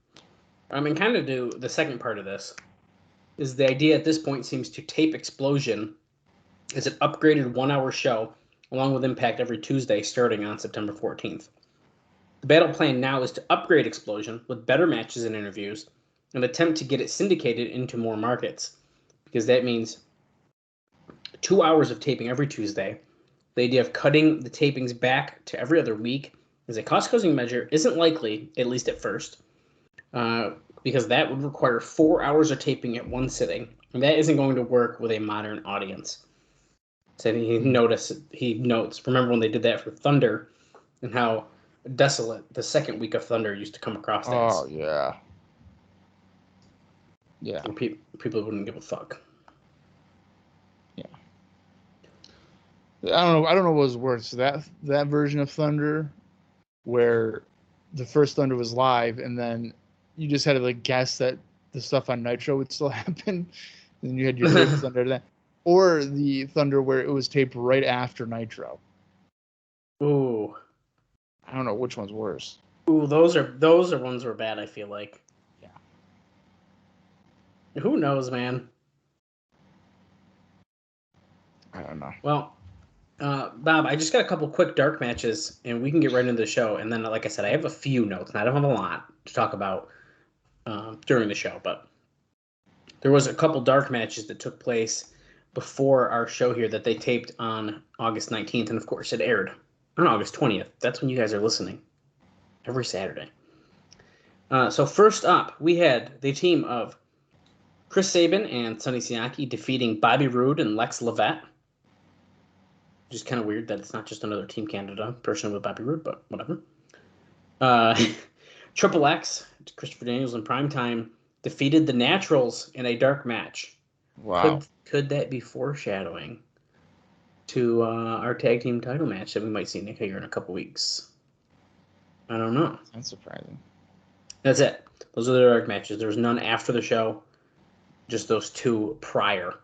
[SPEAKER 4] Kind of do the second part of this is the idea at this point seems to tape Explosion as an upgraded 1-hour show along with Impact every Tuesday starting on September 14th. The battle plan now is to upgrade Explosion with better matches and interviews and attempt to get it syndicated into more markets, because that means 2 hours of taping every Tuesday. The idea of cutting the tapings back to every other week as a cost-cutting measure isn't likely, at least at first, because that would require 4 hours of taping at one sitting, and that isn't going to work with a modern audience. So he notes, remember when they did that for Thunder and how desolate the second week of Thunder used to come across as.
[SPEAKER 3] Oh, yeah. Yeah.
[SPEAKER 4] And people wouldn't give a fuck.
[SPEAKER 3] Yeah. I don't know what was worse, that version of Thunder where the first Thunder was live and then you just had to like guess that the stuff on Nitro would still happen, and then you had your taped Thunder then, or the Thunder where it was taped right after Nitro.
[SPEAKER 4] Ooh.
[SPEAKER 3] I don't know which one's worse.
[SPEAKER 4] Ooh, those are ones that were bad, I feel like.
[SPEAKER 3] Yeah.
[SPEAKER 4] Who knows, man?
[SPEAKER 3] I don't know.
[SPEAKER 4] Well, Bob, I just got a couple quick dark matches, and we can get right into the show. And then, like I said, I have a few notes, and I don't have a lot to talk about during the show. But there was a couple dark matches that took place before our show here that they taped on August 19th, and of course it aired on August 20th. That's when you guys are listening. Every Saturday. So first up, we had the team of Chris Sabin and Sonny Siaki defeating Bobby Roode and Lex Levette. Which is kind of weird that it's not just another Team Canada person with Bobby Roode, but whatever. Triple X, Christopher Daniels in primetime, defeated the Naturals in a dark match.
[SPEAKER 3] Wow.
[SPEAKER 4] Could that be foreshadowing to our tag team title match that we might see Nick here in a couple weeks? I don't know.
[SPEAKER 3] That's surprising.
[SPEAKER 4] That's it. Those are the dark matches. There was none after the show. Just those two prior.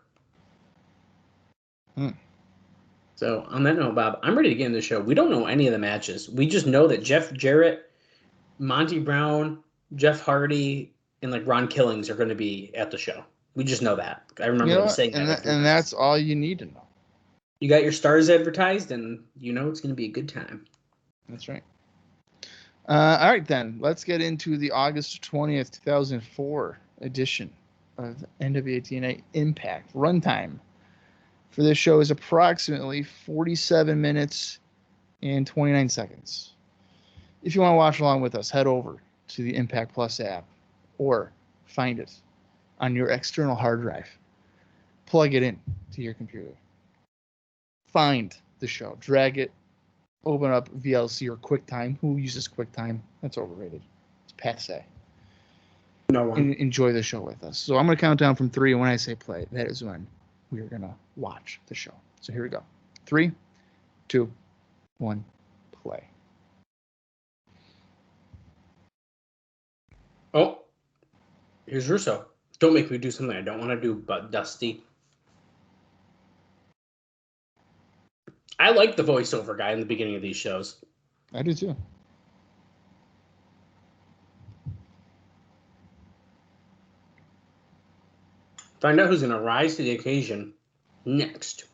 [SPEAKER 4] So on that note, Bob, I'm ready to get into the show. We don't know any of the matches. We just know that Jarrett, Monty Brown, Jeff Hardy, and like Ron Killings are going to be at the show. We just know that. I remember them saying that.
[SPEAKER 3] And that's all you need to know.
[SPEAKER 4] You got your stars advertised, and you know it's going to be a good time.
[SPEAKER 3] That's right. All right, then. Let's get into the August 20th, 2004 edition of NWA TNA Impact. Runtime for this show is approximately 47 minutes and 29 seconds. If you want to watch along with us, head over to the Impact Plus app or find it on your external hard drive. Plug it in to your computer. Find the show. Drag it. Open up VLC or QuickTime. Who uses QuickTime? That's overrated. It's passe.
[SPEAKER 4] No one.
[SPEAKER 3] And enjoy the show with us. So I'm going to count down from 3, and when I say play, that is when we are going to watch the show. So here we go. 3, 2, 1, play.
[SPEAKER 4] Oh, here's Russo. Don't make me do something I don't want to do, but Dusty. I like the voiceover guy in the beginning of these shows.
[SPEAKER 3] I do too.
[SPEAKER 4] Find out who's going to rise to the occasion next.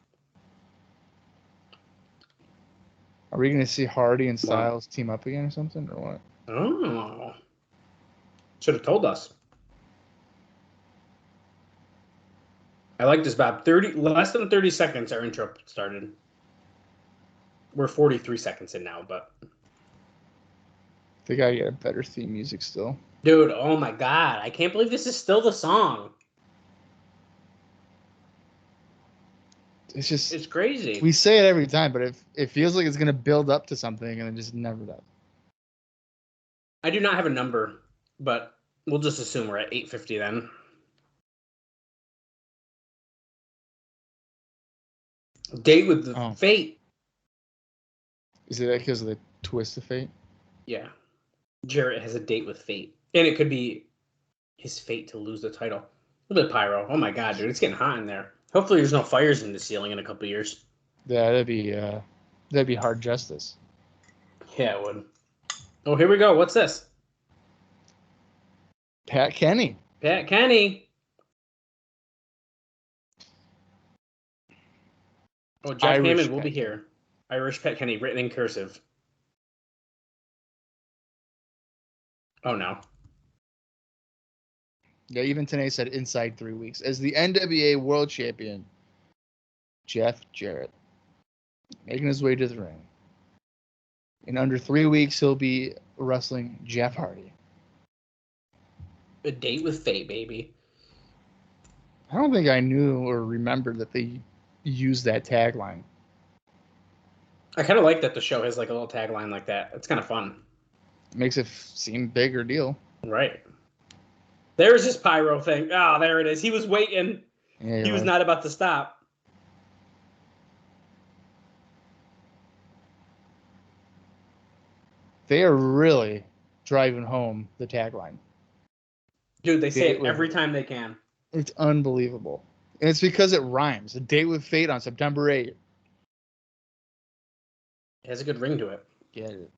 [SPEAKER 3] Are we going to see Hardy and Styles team up again or something, or what?
[SPEAKER 4] Oh. Should have told us. I like this, Bob. Less than 30 seconds our intro started. We're 43 seconds in now, but...
[SPEAKER 3] I think I get a better theme music still.
[SPEAKER 4] Dude, oh my god. I can't believe this is still the song.
[SPEAKER 3] It's just...
[SPEAKER 4] It's crazy.
[SPEAKER 3] We say it every time, but it feels like it's going to build up to something, and it just never does.
[SPEAKER 4] I do not have a number, but we'll just assume we're at 850 then. Day with the Fate.
[SPEAKER 3] Is it because of the twist of fate?
[SPEAKER 4] Yeah. Jarrett has a date with fate. And it could be his fate to lose the title. Look at pyro. Oh my god, dude. It's getting hot in there. Hopefully there's no fires in the ceiling in a couple of years.
[SPEAKER 3] Yeah, that'd be hard justice.
[SPEAKER 4] Yeah, it would. Oh, here we go. What's this?
[SPEAKER 3] Pat Kenny.
[SPEAKER 4] Pat Kenny. Oh, Jeff
[SPEAKER 3] Irish
[SPEAKER 4] Hammond will
[SPEAKER 3] Pat
[SPEAKER 4] be here. Irish Pat Kenny, written in cursive. Oh, no.
[SPEAKER 3] Yeah, even today said inside 3 weeks. As the NWA World Champion, Jeff Jarrett, making his way to the ring. In under 3 weeks, he'll be wrestling Jeff Hardy.
[SPEAKER 4] A date with fate, baby.
[SPEAKER 3] I don't think I knew or remembered that they used that tagline.
[SPEAKER 4] I kind of like that the show has like a little tagline like that. It's kind of fun.
[SPEAKER 3] It makes it seem bigger deal.
[SPEAKER 4] Right. There's his pyro thing. Ah, there it is. He was waiting.
[SPEAKER 3] Yeah,
[SPEAKER 4] He was not about to stop.
[SPEAKER 3] They are really driving home the tagline.
[SPEAKER 4] Dude, they say it every time they can.
[SPEAKER 3] It's unbelievable. And it's because it rhymes. A Date with Fate on September 8th.
[SPEAKER 4] It has a good ring to it.
[SPEAKER 3] Get it.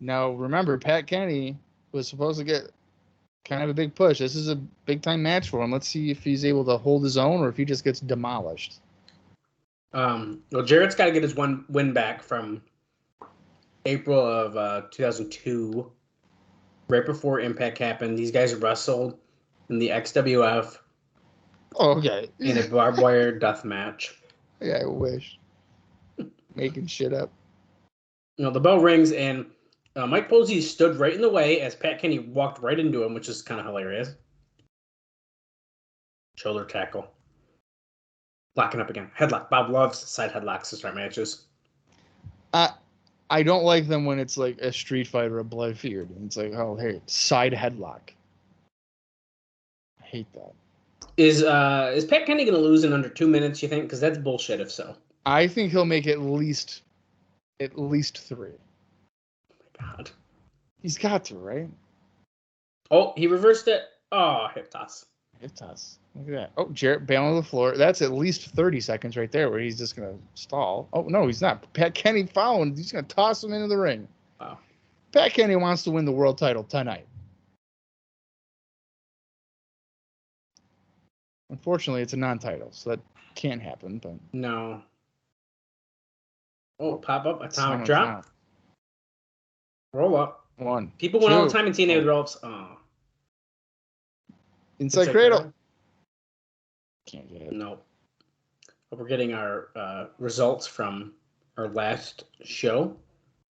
[SPEAKER 3] Now, remember, Pat Kenny was supposed to get kind of a big push. This is a big-time match for him. Let's see if he's able to hold his own or if he just gets demolished.
[SPEAKER 4] Well, Jarrett's got to get his one win back from April of 2002, right before Impact happened. These guys wrestled in the XWF
[SPEAKER 3] Oh, okay.
[SPEAKER 4] in a barbed wire death match.
[SPEAKER 3] Yeah, I wish. Making shit up.
[SPEAKER 4] You know, the bell rings, and Mike Posey stood right in the way as Pat Kenny walked right into him, which is kind of hilarious. Shoulder tackle. Locking up again. Headlock. Bob loves side headlocks to start matches.
[SPEAKER 3] I don't like them when it's like a street fight or a blood feud. And it's like, oh, hey, side headlock. I hate that.
[SPEAKER 4] Is Pat Kenny going to lose in under 2 minutes, you think? Because that's bullshit if so.
[SPEAKER 3] I think he'll make at least 3.
[SPEAKER 4] Oh, my God.
[SPEAKER 3] He's got to, right?
[SPEAKER 4] Oh, he reversed it. Oh, hip toss.
[SPEAKER 3] Hip toss. Look at that. Oh, Jarrett bailing on the floor. That's at least 30 seconds right there where he's just going to stall. Oh, no, he's not. Pat Kenny found. He's going to toss him into the ring.
[SPEAKER 4] Wow.
[SPEAKER 3] Pat Kenny wants to win the world title tonight. Unfortunately, it's a non-title, so that can't happen. But
[SPEAKER 4] No. Oh, pop up. Atomic drop. Roll up.
[SPEAKER 3] 1.
[SPEAKER 4] People win all the
[SPEAKER 3] 2.
[SPEAKER 4] time in TNA with ropes. Oh.
[SPEAKER 3] Inside cradle. Can't get it.
[SPEAKER 4] No. But we're getting our results from our last show,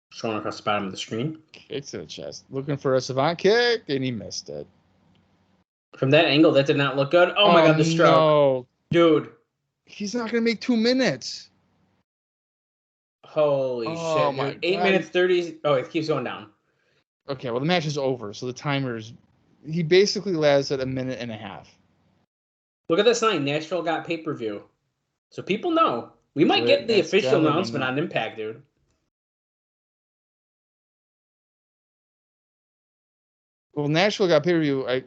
[SPEAKER 4] showing across the bottom of the screen.
[SPEAKER 3] Kick to the chest. Looking for a savant kick, and he missed it.
[SPEAKER 4] From that angle, that did not look good. Oh my God, the stroke.
[SPEAKER 3] No.
[SPEAKER 4] Dude.
[SPEAKER 3] He's not going to make 2 minutes.
[SPEAKER 4] Holy shit.
[SPEAKER 3] My
[SPEAKER 4] Dude. 8
[SPEAKER 3] God.
[SPEAKER 4] minutes 30. Oh, it keeps going down.
[SPEAKER 3] Okay, well, the match is over, so the timer's... He basically lasted a minute and a half.
[SPEAKER 4] Look at this sign. Nashville got pay-per-view. So people know. We might get the official announcement on Impact, dude.
[SPEAKER 3] Well, Nashville got pay-per-view.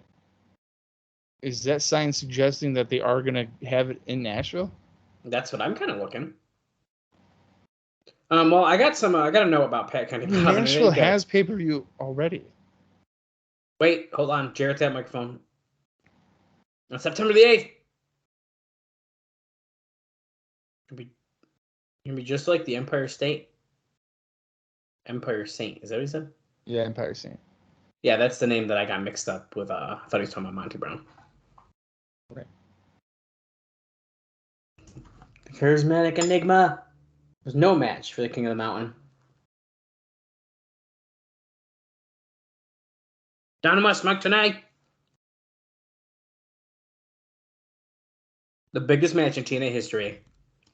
[SPEAKER 3] Is that sign suggesting that they are going to have it in Nashville?
[SPEAKER 4] That's what I'm kind of looking. Well, I got a note about Pat Kenny.
[SPEAKER 3] Nashville has pay-per-view already.
[SPEAKER 4] Wait, hold on. Jarrett's at microphone. On September the 8th. Can be just like the Empire State. Empire Saint. Is that what he said?
[SPEAKER 3] Yeah, Empire Saint.
[SPEAKER 4] Yeah, that's the name that I got mixed up with. I thought he was talking about Monty Brown.
[SPEAKER 3] Right.
[SPEAKER 4] The charismatic enigma. There's no match for the King of the Mountain. Dynamite Mike tonight. The biggest match in TNA history.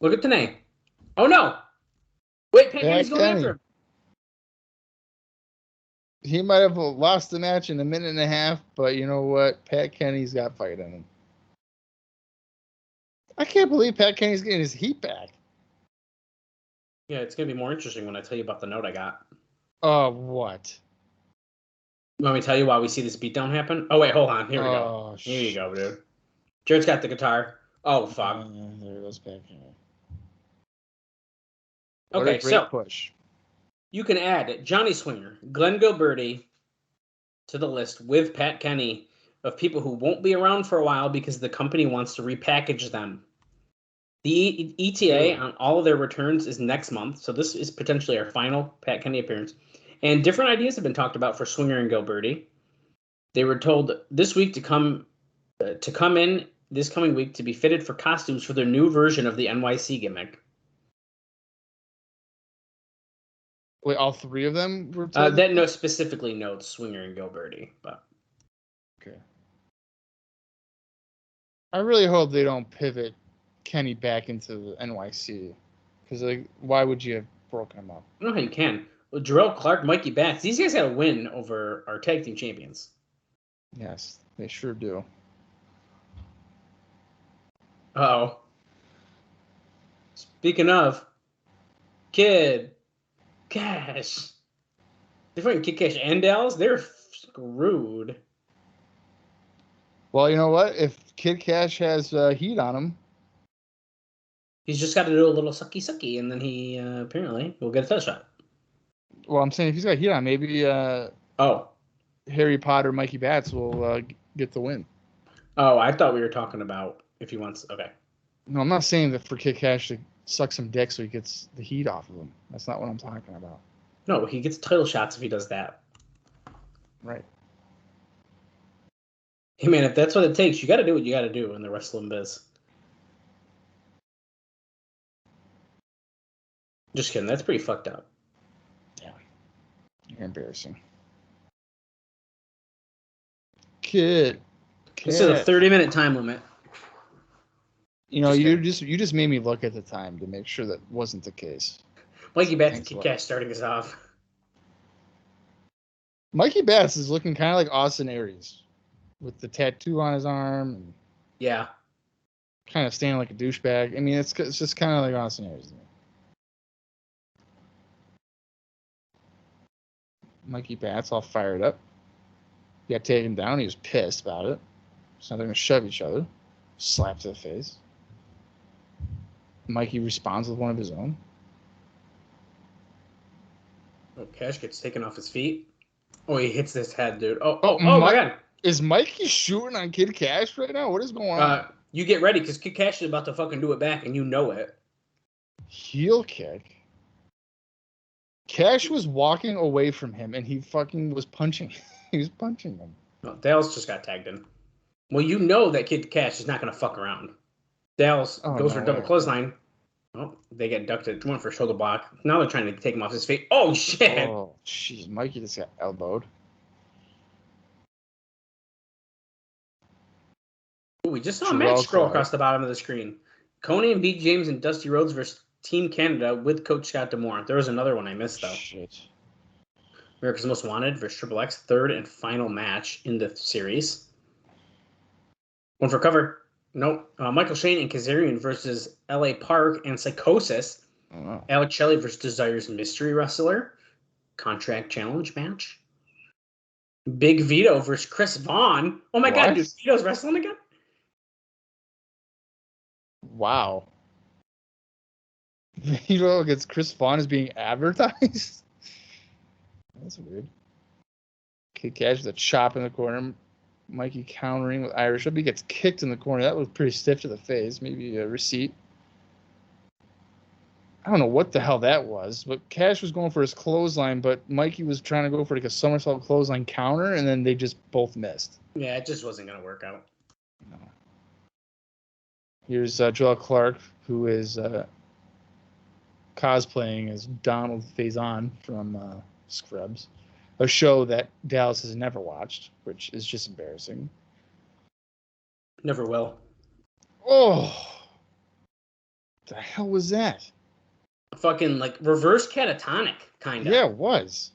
[SPEAKER 4] Look at TNA. Oh no! Wait, Pat Kenny's going after him.
[SPEAKER 3] He might have lost the match in a minute and a half, but you know what? Pat Kenny's got fight in him. I can't believe Pat Kenny's getting his heat back.
[SPEAKER 4] Yeah, it's going to be more interesting when I tell you about the note I got.
[SPEAKER 3] What?
[SPEAKER 4] Want me to tell you why we see this beatdown happen? Oh, wait, hold on. Here we go. Here you go, dude. Jarrett's got the guitar. Oh, fuck.
[SPEAKER 3] There it goes back here.
[SPEAKER 4] Okay, so push. You can add Johnny Swinger, Glenn Gilberti to the list with Pat Kenny of people who won't be around for a while because the company wants to repackage them. The ETA on all of their returns is next month, so this is potentially our final Pat Kenny appearance. And different ideas have been talked about for Swinger and Gilberti. They were told this week to come in this coming week to be fitted for costumes for their new version of the NYC gimmick.
[SPEAKER 3] Wait, all three of them were told?
[SPEAKER 4] That note specifically notes Swinger and Gilberti, but
[SPEAKER 3] okay. I really hope they don't pivot Kenny back into the NYC, because like, why would you have broken him up?
[SPEAKER 4] I don't know how you can. Well, Jerrelle Clark, Mikey Batts, these guys got to win over our tag team champions.
[SPEAKER 3] Yes, they sure do.
[SPEAKER 4] Uh-oh. Speaking of, Kid, Kash. They're fighting Kid Kash and Dallas. They're screwed.
[SPEAKER 3] Well, you know what? If Kid Kash has heat on him,
[SPEAKER 4] he's just got to do a little sucky, and then he apparently will get a touch shot.
[SPEAKER 3] Well, I'm saying if he's got heat on, maybe Harry Potter, Mikey Batts will get the win.
[SPEAKER 4] Oh, I thought we were talking about if he wants. Okay.
[SPEAKER 3] No, I'm not saying that for Kid Kash to suck some dick so he gets the heat off of him. That's not what I'm talking about.
[SPEAKER 4] No, he gets title shots if he does that.
[SPEAKER 3] Right.
[SPEAKER 4] Hey, man, if that's what it takes, you got to do what you got to do in the wrestling biz. Just kidding. That's pretty fucked up.
[SPEAKER 3] Yeah. You're embarrassing. Kid.
[SPEAKER 4] This is a 30-minute time limit.
[SPEAKER 3] You know, you just made me look at the time to make sure that wasn't the case.
[SPEAKER 4] Mikey Batts and Kid Kash starting us off.
[SPEAKER 3] Mikey Batts is looking kind of like Austin Aries with the tattoo on his arm. And
[SPEAKER 4] yeah.
[SPEAKER 3] Kind of standing like a douchebag. I mean, it's just kind of like Austin Aries. Mikey Batts all fired up. He got taken down. He was pissed about it. So they're going to shove each other. Slap to the face. Mikey responds with one of his own.
[SPEAKER 4] Oh, Kash gets taken off his feet. Oh, he hits his head, dude. Oh my God.
[SPEAKER 3] Is Mikey shooting on Kid Kash right now? What is going on?
[SPEAKER 4] You get ready, because Kid Kash is about to fucking do it back, and you know it.
[SPEAKER 3] Heel kick. Kash was walking away from him, and he fucking was punching. He was punching him.
[SPEAKER 4] No, Dallas just got tagged in. Well, you know that Kid Kash is not going to fuck around. Dallas goes for a double clothesline. Oh, they get ducked. One for a shoulder block. Now they're trying to take him off his feet. Oh, shit.
[SPEAKER 3] Oh, jeez. Mikey just got elbowed.
[SPEAKER 4] Ooh, we just saw a match scroll across the bottom of the screen. Coney and B. James and Dusty Rhodes versus Team Canada with Coach Scott D'Amore. There was another one I missed, though.
[SPEAKER 3] Shit.
[SPEAKER 4] America's Most Wanted versus Triple X. Third and final match in the series. One for cover. Nope. Michael Shane and Kazarian versus L.A. Park and Psychosis.
[SPEAKER 3] Oh, wow.
[SPEAKER 4] Alex Shelley versus Desire's Mystery Wrestler. Contract challenge match. Big Vito versus Chris Vaughn. Oh my God, dude. Vito's wrestling again?
[SPEAKER 3] Wow. Vito against Chris Vaughn is being advertised? That's weird. Kid Kash with a chop in the corner. Mikey countering with Irish Whip. He gets kicked in the corner. That was pretty stiff to the face. Maybe a receipt. I don't know what the hell that was, but Kash was going for his clothesline, but Mikey was trying to go for like a somersault clothesline counter, and then they just both missed.
[SPEAKER 4] Yeah, it just wasn't going to work out.
[SPEAKER 3] No. Here's Jerrelle Clark, who is cosplaying as Donald Faison from Scrubs, a show that Dallas has never watched, which is just embarrassing.
[SPEAKER 4] Never will.
[SPEAKER 3] Oh, what the hell was that?
[SPEAKER 4] Fucking like reverse catatonic, kind of.
[SPEAKER 3] Yeah, it was.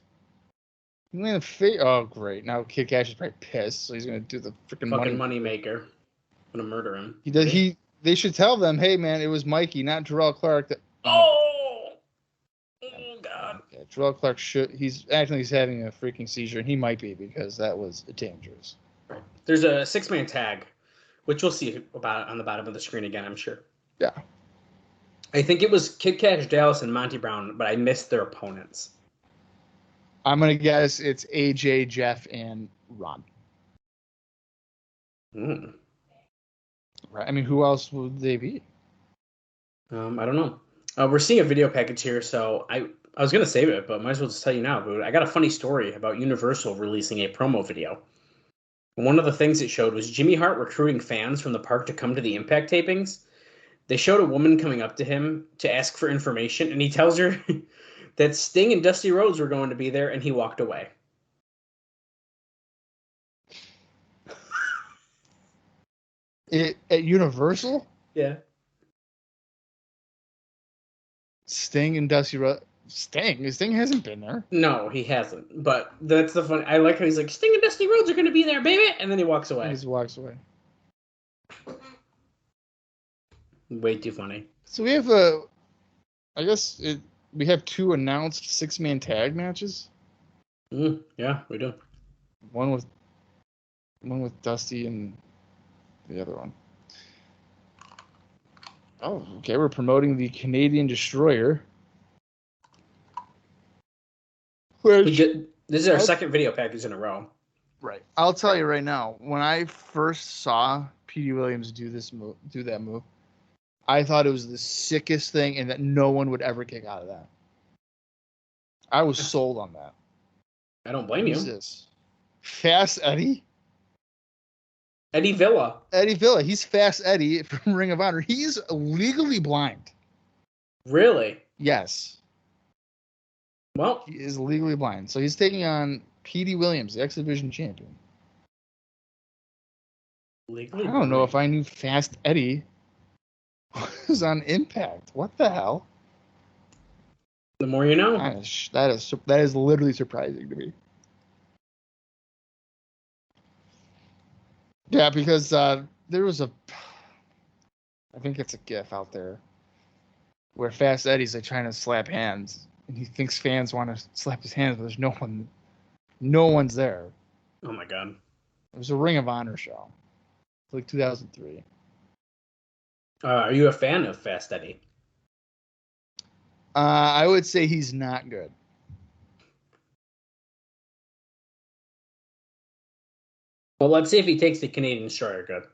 [SPEAKER 3] He landed oh, great. Now Kid Kash is probably pissed, so he's going to do the freaking
[SPEAKER 4] money maker. I'm going to murder him.
[SPEAKER 3] They should tell them, hey, man, it was Mikey, not Jerrelle Clark. That,
[SPEAKER 4] oh!
[SPEAKER 3] Jerrelle Clark he's acting like he's having a freaking seizure, and he might be because that was dangerous.
[SPEAKER 4] Right. There's a 6-man tag, which we'll see about on the bottom of the screen again, I'm sure.
[SPEAKER 3] Yeah.
[SPEAKER 4] I think it was Kid Kash, Dallas, and Monty Brown, but I missed their opponents.
[SPEAKER 3] I'm going to guess it's AJ, Jeff, and Ron.
[SPEAKER 4] Right.
[SPEAKER 3] I mean, who else would they be?
[SPEAKER 4] I don't know. We're seeing a video package here, so I was going to save it, but might as well just tell you now, Boot. I got a funny story about Universal releasing a promo video. One of the things it showed was Jimmy Hart recruiting fans from the park to come to the Impact tapings. They showed a woman coming up to him to ask for information, and he tells her that Sting and Dusty Rhodes were going to be there, and he walked away.
[SPEAKER 3] At Universal?
[SPEAKER 4] Yeah.
[SPEAKER 3] Sting and Dusty Rhodes. Sting hasn't been there.
[SPEAKER 4] No, he hasn't. But that's the fun. I like how he's like, Sting and Dusty Rhodes are going to be there, baby, and then he walks away.
[SPEAKER 3] He just walks away.
[SPEAKER 4] Way too funny.
[SPEAKER 3] So we have we have 2 announced 6-man tag matches.
[SPEAKER 4] Yeah, we do.
[SPEAKER 3] One with Dusty and the other one. Oh, okay. We're promoting the Canadian Destroyer.
[SPEAKER 4] This is our second video package in a row.
[SPEAKER 3] Right. I'll tell you right now. When I first saw Petey Williams do that move, I thought it was the sickest thing, and that no one would ever kick out of that. I was sold on that.
[SPEAKER 4] I don't blame you.
[SPEAKER 3] Who's this? Fast Eddie?
[SPEAKER 4] Eddie Villa.
[SPEAKER 3] Eddie Villa. He's Fast Eddie from Ring of Honor. He's legally blind.
[SPEAKER 4] Really?
[SPEAKER 3] Yes.
[SPEAKER 4] Well,
[SPEAKER 3] he is legally blind. So he's taking on Petey Williams, the X Division champion.
[SPEAKER 4] Legally
[SPEAKER 3] I don't know if I knew Fast Eddie was on Impact. What the hell?
[SPEAKER 4] The more you know.
[SPEAKER 3] That is literally surprising to me. Yeah, because there was I think it's a GIF out there where Fast Eddie's like trying to slap hands, and he thinks fans want to slap his hands, but there's no one's there.
[SPEAKER 4] Oh my god!
[SPEAKER 3] It was a Ring of Honor show, like 2003.
[SPEAKER 4] Are you a fan of Fast Eddie?
[SPEAKER 3] I would say he's not good.
[SPEAKER 4] Well, let's see if he takes the Canadian Destroyer good.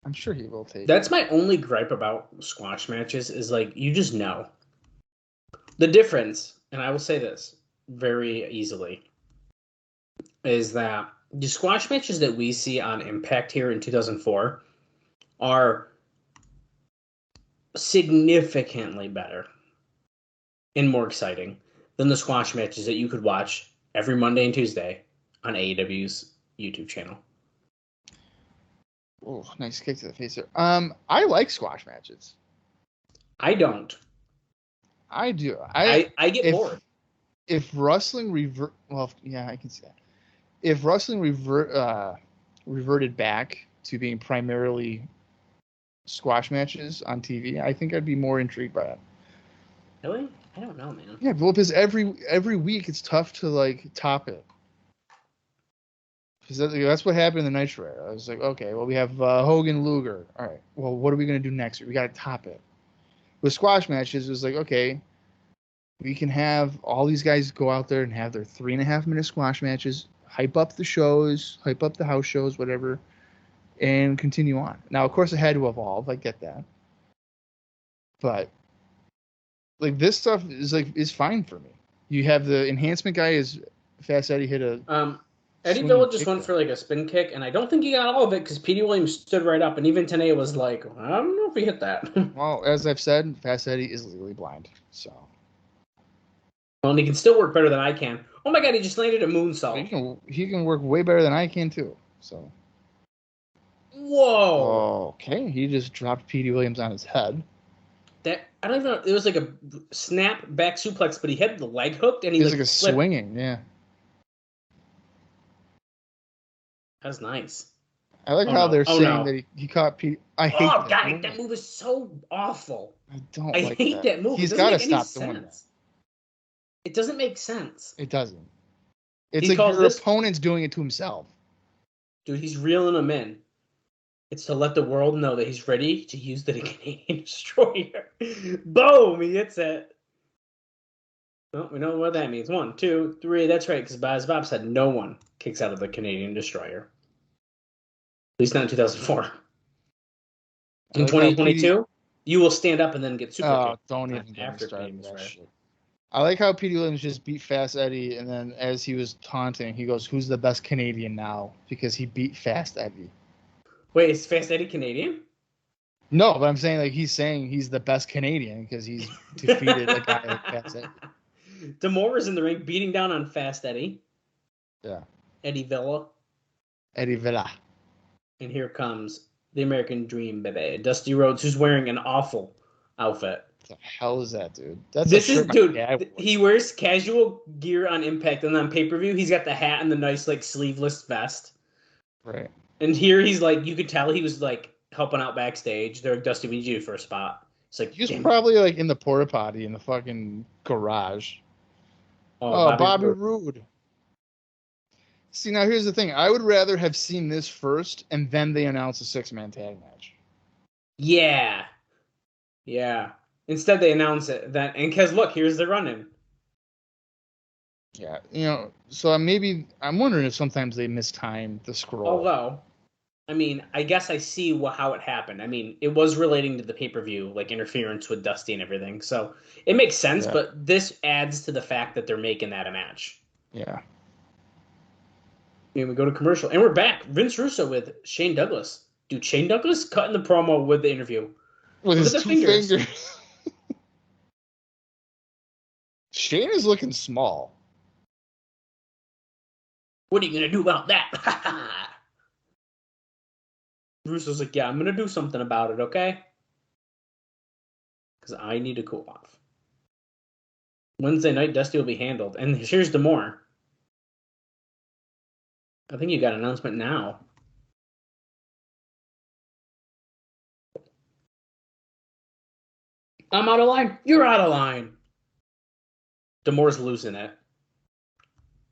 [SPEAKER 3] I'm sure he will take
[SPEAKER 4] That's my only gripe about squash matches is, like, you just know. The difference, and I will say this very easily, is that the squash matches that we see on Impact here in 2004 are significantly better and more exciting than the squash matches that you could watch every Monday and Tuesday on AEW's YouTube channel.
[SPEAKER 3] Oh, nice kick to the face there. I like squash matches.
[SPEAKER 4] I don't.
[SPEAKER 3] I do.
[SPEAKER 4] I get bored.
[SPEAKER 3] If wrestling well, yeah, I can see that. If wrestling reverted back to being primarily squash matches on TV, I think I'd be more intrigued by it.
[SPEAKER 4] Really? I don't know, man.
[SPEAKER 3] Yeah, well, because every week it's tough to like top it. Because that's what happened in the Nitro era. I was like, okay, well, we have Hogan Luger. All right, well, what are we gonna do next week? We gotta top it. With squash matches, it was like, okay, we can have all these guys go out there and have their 3.5-minute squash matches, hype up the shows, hype up the house shows, whatever, and continue on. Now, of course, it had to evolve. I get that, but like this stuff is fine for me. You have the enhancement guy is Fast Eddie hit a
[SPEAKER 4] Eddie Villa just went for like a spin kick, and I don't think he got all of it because Petey Williams stood right up, and even Tenay was like, I don't know if he hit that.
[SPEAKER 3] Well, as I've said, Fast Eddie is legally blind, so.
[SPEAKER 4] Well, and he can still work better than I can. Oh my god, he just landed a moonsault.
[SPEAKER 3] He can work way better than I can too. So.
[SPEAKER 4] Whoa.
[SPEAKER 3] Okay, he just dropped Petey Williams on his head.
[SPEAKER 4] That I don't even know. It was like a snap back suplex, but he had the leg hooked, and he
[SPEAKER 3] was like a
[SPEAKER 4] flipped.
[SPEAKER 3] Swinging, yeah.
[SPEAKER 4] That's nice.
[SPEAKER 3] I like how they're saying that he caught Pete. I hate that.
[SPEAKER 4] God, that move is so awful.
[SPEAKER 3] I
[SPEAKER 4] hate that move.
[SPEAKER 3] He's got to stop doing that.
[SPEAKER 4] It doesn't make sense.
[SPEAKER 3] It doesn't. It's like your opponent's doing it to himself.
[SPEAKER 4] Dude, he's reeling him in. It's to let the world know that he's ready to use the Canadian Destroyer. Boom! He hits it. Well, we know what that means. 1, 2, 3. That's right, because Bob said no one kicks out of the Canadian Destroyer. At least not in 2004. In 2022, you will stand up and then get super kicked.
[SPEAKER 3] Don't even get me started with that shit. I like how Petey Williams just beat Fast Eddie, and then as he was taunting, he goes, "Who's the best Canadian now?" Because he beat Fast Eddie.
[SPEAKER 4] Wait, is Fast Eddie Canadian?
[SPEAKER 3] No, but I'm saying he's saying he's the best Canadian because he's defeated a guy like Fast Eddie.
[SPEAKER 4] D'Amore is in the ring beating down on Fast Eddie.
[SPEAKER 3] Yeah.
[SPEAKER 4] Eddie Villa. And here comes the American Dream, baby. Dusty Rhodes, who's wearing an awful outfit.
[SPEAKER 3] What the hell is that, dude?
[SPEAKER 4] He wears casual gear on Impact, and on pay-per-view, he's got the hat and the nice, like, sleeveless vest.
[SPEAKER 3] Right.
[SPEAKER 4] And here he's like, you could tell he was like helping out backstage. They're like, Dusty, we need you for a spot. It's like,
[SPEAKER 3] he was probably like in the porta potty in the fucking garage. Oh, Bobby Roode. See, now here's the thing. I would rather have seen this first, and then they announce a 6-man tag match.
[SPEAKER 4] Yeah. Instead, they announce it then, and because look, here's the run-in.
[SPEAKER 3] Yeah, so I'm wondering if sometimes they mistime the scroll.
[SPEAKER 4] Although, I mean, I guess I see how it happened. I mean, it was relating to the pay-per-view, like interference with Dusty and everything. So it makes sense, but this adds to the fact that they're making that a match.
[SPEAKER 3] Yeah.
[SPEAKER 4] And we go to commercial, and we're back. Vince Russo with Shane Douglas. Dude, Shane Douglas cutting the promo with the interview.
[SPEAKER 3] With his 2 fingers. Shane is looking small.
[SPEAKER 4] What are you going to do about that? Russo's like, yeah, I'm going to do something about it, okay? Because I need to cool off. Wednesday night, Dusty will be handled. And here's D'Amore. I think you got an announcement now. I'm out of line. You're out of line. D'Amore's losing it.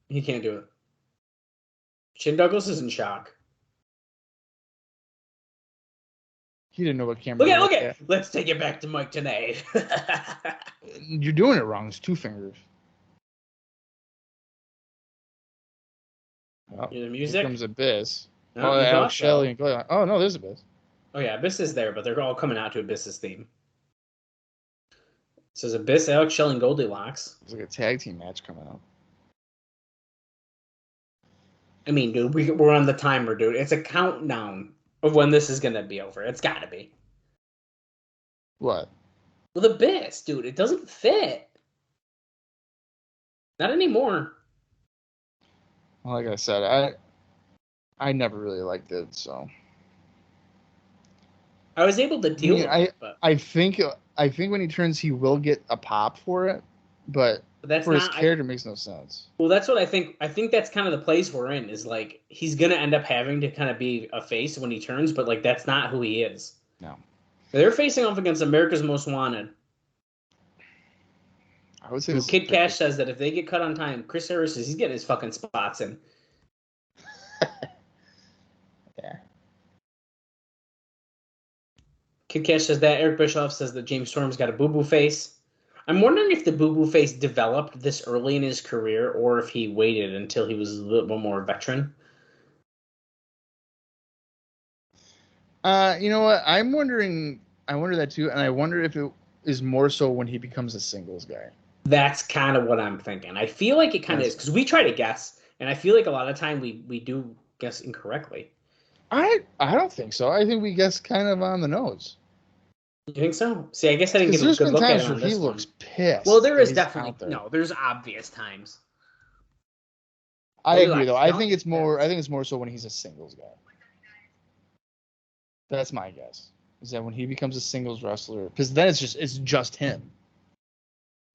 [SPEAKER 4] He can't do it. Shane Douglas is in shock.
[SPEAKER 3] He didn't know what camera.
[SPEAKER 4] Look at. Let's take it back to Mike Tenay.
[SPEAKER 3] You're doing it wrong. It's 2 fingers. Oh,
[SPEAKER 4] the music.
[SPEAKER 3] Here comes Abyss.
[SPEAKER 4] No,
[SPEAKER 3] Shelley and Gridley. Oh no, there's Abyss.
[SPEAKER 4] Oh yeah, Abyss is there, but they're all coming out to Abyss's theme. It says Abyss, Alex, Shelley, and Goldilocks.
[SPEAKER 3] There's like a tag team match coming up.
[SPEAKER 4] I mean, dude, we're on the timer, dude. It's a countdown of when this is gonna be over. It's gotta be.
[SPEAKER 3] What?
[SPEAKER 4] Well, Abyss, dude, it doesn't fit. Not anymore.
[SPEAKER 3] Well, like I said, I never really liked it, so.
[SPEAKER 4] I was able to deal with it. But
[SPEAKER 3] I think when he turns, he will get a pop for it, but
[SPEAKER 4] that's
[SPEAKER 3] his character makes no sense.
[SPEAKER 4] Well, that's what I think. I think that's kind of the place we're in. Is like he's gonna end up having to kind of be a face when he turns, but like that's not who he is.
[SPEAKER 3] No.
[SPEAKER 4] They're facing off against America's Most Wanted.
[SPEAKER 3] I would say
[SPEAKER 4] Kid Kash says that if they get cut on time, Chris Harris he's getting his fucking spots in.
[SPEAKER 3] Yeah.
[SPEAKER 4] Kid Kash says that. Eric Bischoff says that James Storm's got a boo-boo face. I'm wondering if the boo-boo face developed this early in his career or if he waited until he was a little bit more veteran.
[SPEAKER 3] You know what? I wonder that too, and I wonder if it is more so when he becomes a singles guy.
[SPEAKER 4] That's kind of what I'm thinking. I feel like it kind of is, because we try to guess, and I feel like a lot of time we do guess incorrectly.
[SPEAKER 3] I don't think so. I think we guess kind of on the nose.
[SPEAKER 4] You think so? See, I guess I didn't get a good look at it on this one.
[SPEAKER 3] He looks pissed.
[SPEAKER 4] Well, there is definitely there's obvious times.
[SPEAKER 3] I agree, though. I think it's more so when he's a singles guy. That's my guess. Is that when he becomes a singles wrestler? Because then it's just him.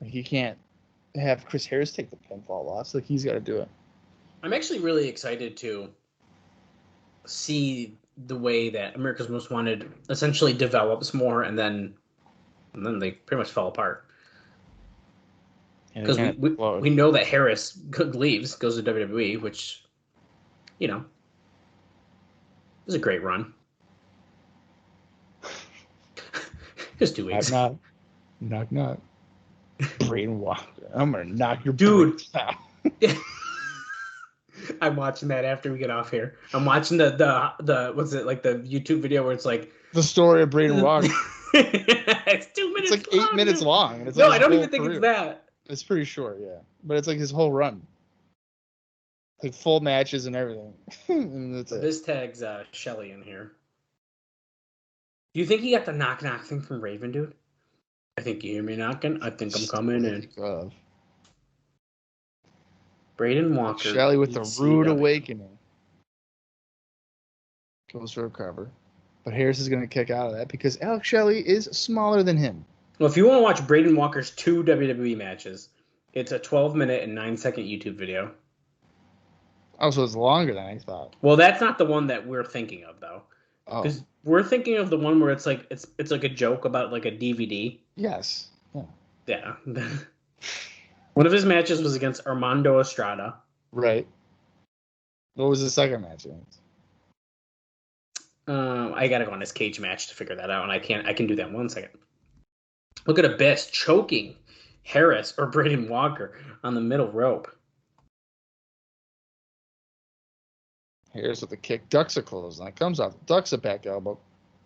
[SPEAKER 3] Like he can't have Chris Harris take the pinfall loss. Like he's got to do it.
[SPEAKER 4] I'm actually really excited to see the way that America's Most Wanted essentially develops more, and then they pretty much fall apart. Because we know that Harris leaves, goes to WWE, which, is a great run. Just 2 weeks.
[SPEAKER 3] Knock. Braden Walker. I'm going to knock your
[SPEAKER 4] dude out. I'm watching that after we get off here. I'm watching the what's it, like the YouTube video where it's like
[SPEAKER 3] the story of Braden Walker.
[SPEAKER 4] It's 2 minutes.
[SPEAKER 3] It's like 8 minutes long. It's
[SPEAKER 4] no,
[SPEAKER 3] like
[SPEAKER 4] I don't even think it's that.
[SPEAKER 3] It's pretty short, yeah. But it's like his whole run. Like full matches and everything. And that's it.
[SPEAKER 4] This tags Shelley in here. Do you think he got the knock thing from Raven, dude? I think you hear me knocking. I think I'm coming in. Braden Walker.
[SPEAKER 3] Shelley with the rude awakening. Goes for a cover. But Harris is going to kick out of that because Alex Shelley is smaller than him.
[SPEAKER 4] Well, if you want to watch Braden Walker's 2 WWE matches, it's a 12-minute and 9-second YouTube video.
[SPEAKER 3] Oh, so it's longer than I thought.
[SPEAKER 4] Well, that's not the one that we're thinking of, though.
[SPEAKER 3] Oh.
[SPEAKER 4] Because we're thinking of the one where it's like like a joke about like a DVD.
[SPEAKER 3] Yes.
[SPEAKER 4] Yeah. One of his matches was against Armando Estrada.
[SPEAKER 3] Right. What was the second match against?
[SPEAKER 4] I gotta go on his cage match to figure that out, and I can do that in 1 second. Look at Abyss choking Harris or Braden Walker on the middle rope.
[SPEAKER 3] Harris with a kick, ducks a clothesline, comes off, ducks a back elbow,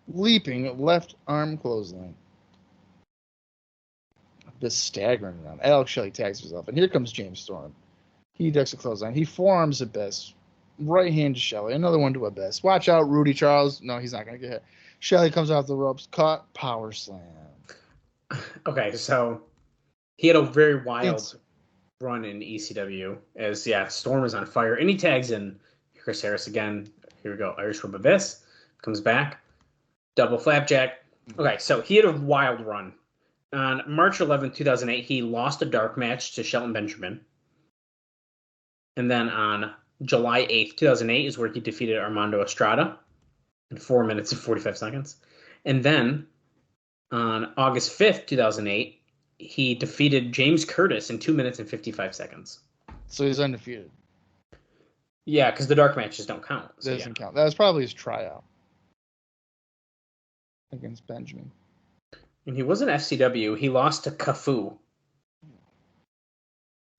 [SPEAKER 3] leaping left arm clothesline. Abyss staggering around. Alex Shelley tags himself, and here comes James Storm. He ducks a clothesline. He forearms Abyss. Right hand to Shelley. Another one to Abyss. Watch out, Rudy Charles. No, he's not going to get hit. Shelley comes off the ropes. Caught. Power slam.
[SPEAKER 4] Okay, so he had a very wild run in ECW as, Storm is on fire. And he tags in Chris Harris again. Here we go. Irish Whip Abyss. Comes back. Double flapjack. Okay, so he had a wild run. On March 11, 2008, he lost a dark match to Shelton Benjamin. And then on July 8th, 2008 is where he defeated Armando Estrada in 4 minutes and 45 seconds. And then on August 5th, 2008, he defeated James Curtis in 2 minutes and 55 seconds.
[SPEAKER 3] So he's undefeated.
[SPEAKER 4] Yeah, because the dark matches don't count. So
[SPEAKER 3] that doesn't count. That was probably his tryout against Benjamin.
[SPEAKER 4] And he was an FCW. He lost to Cafu.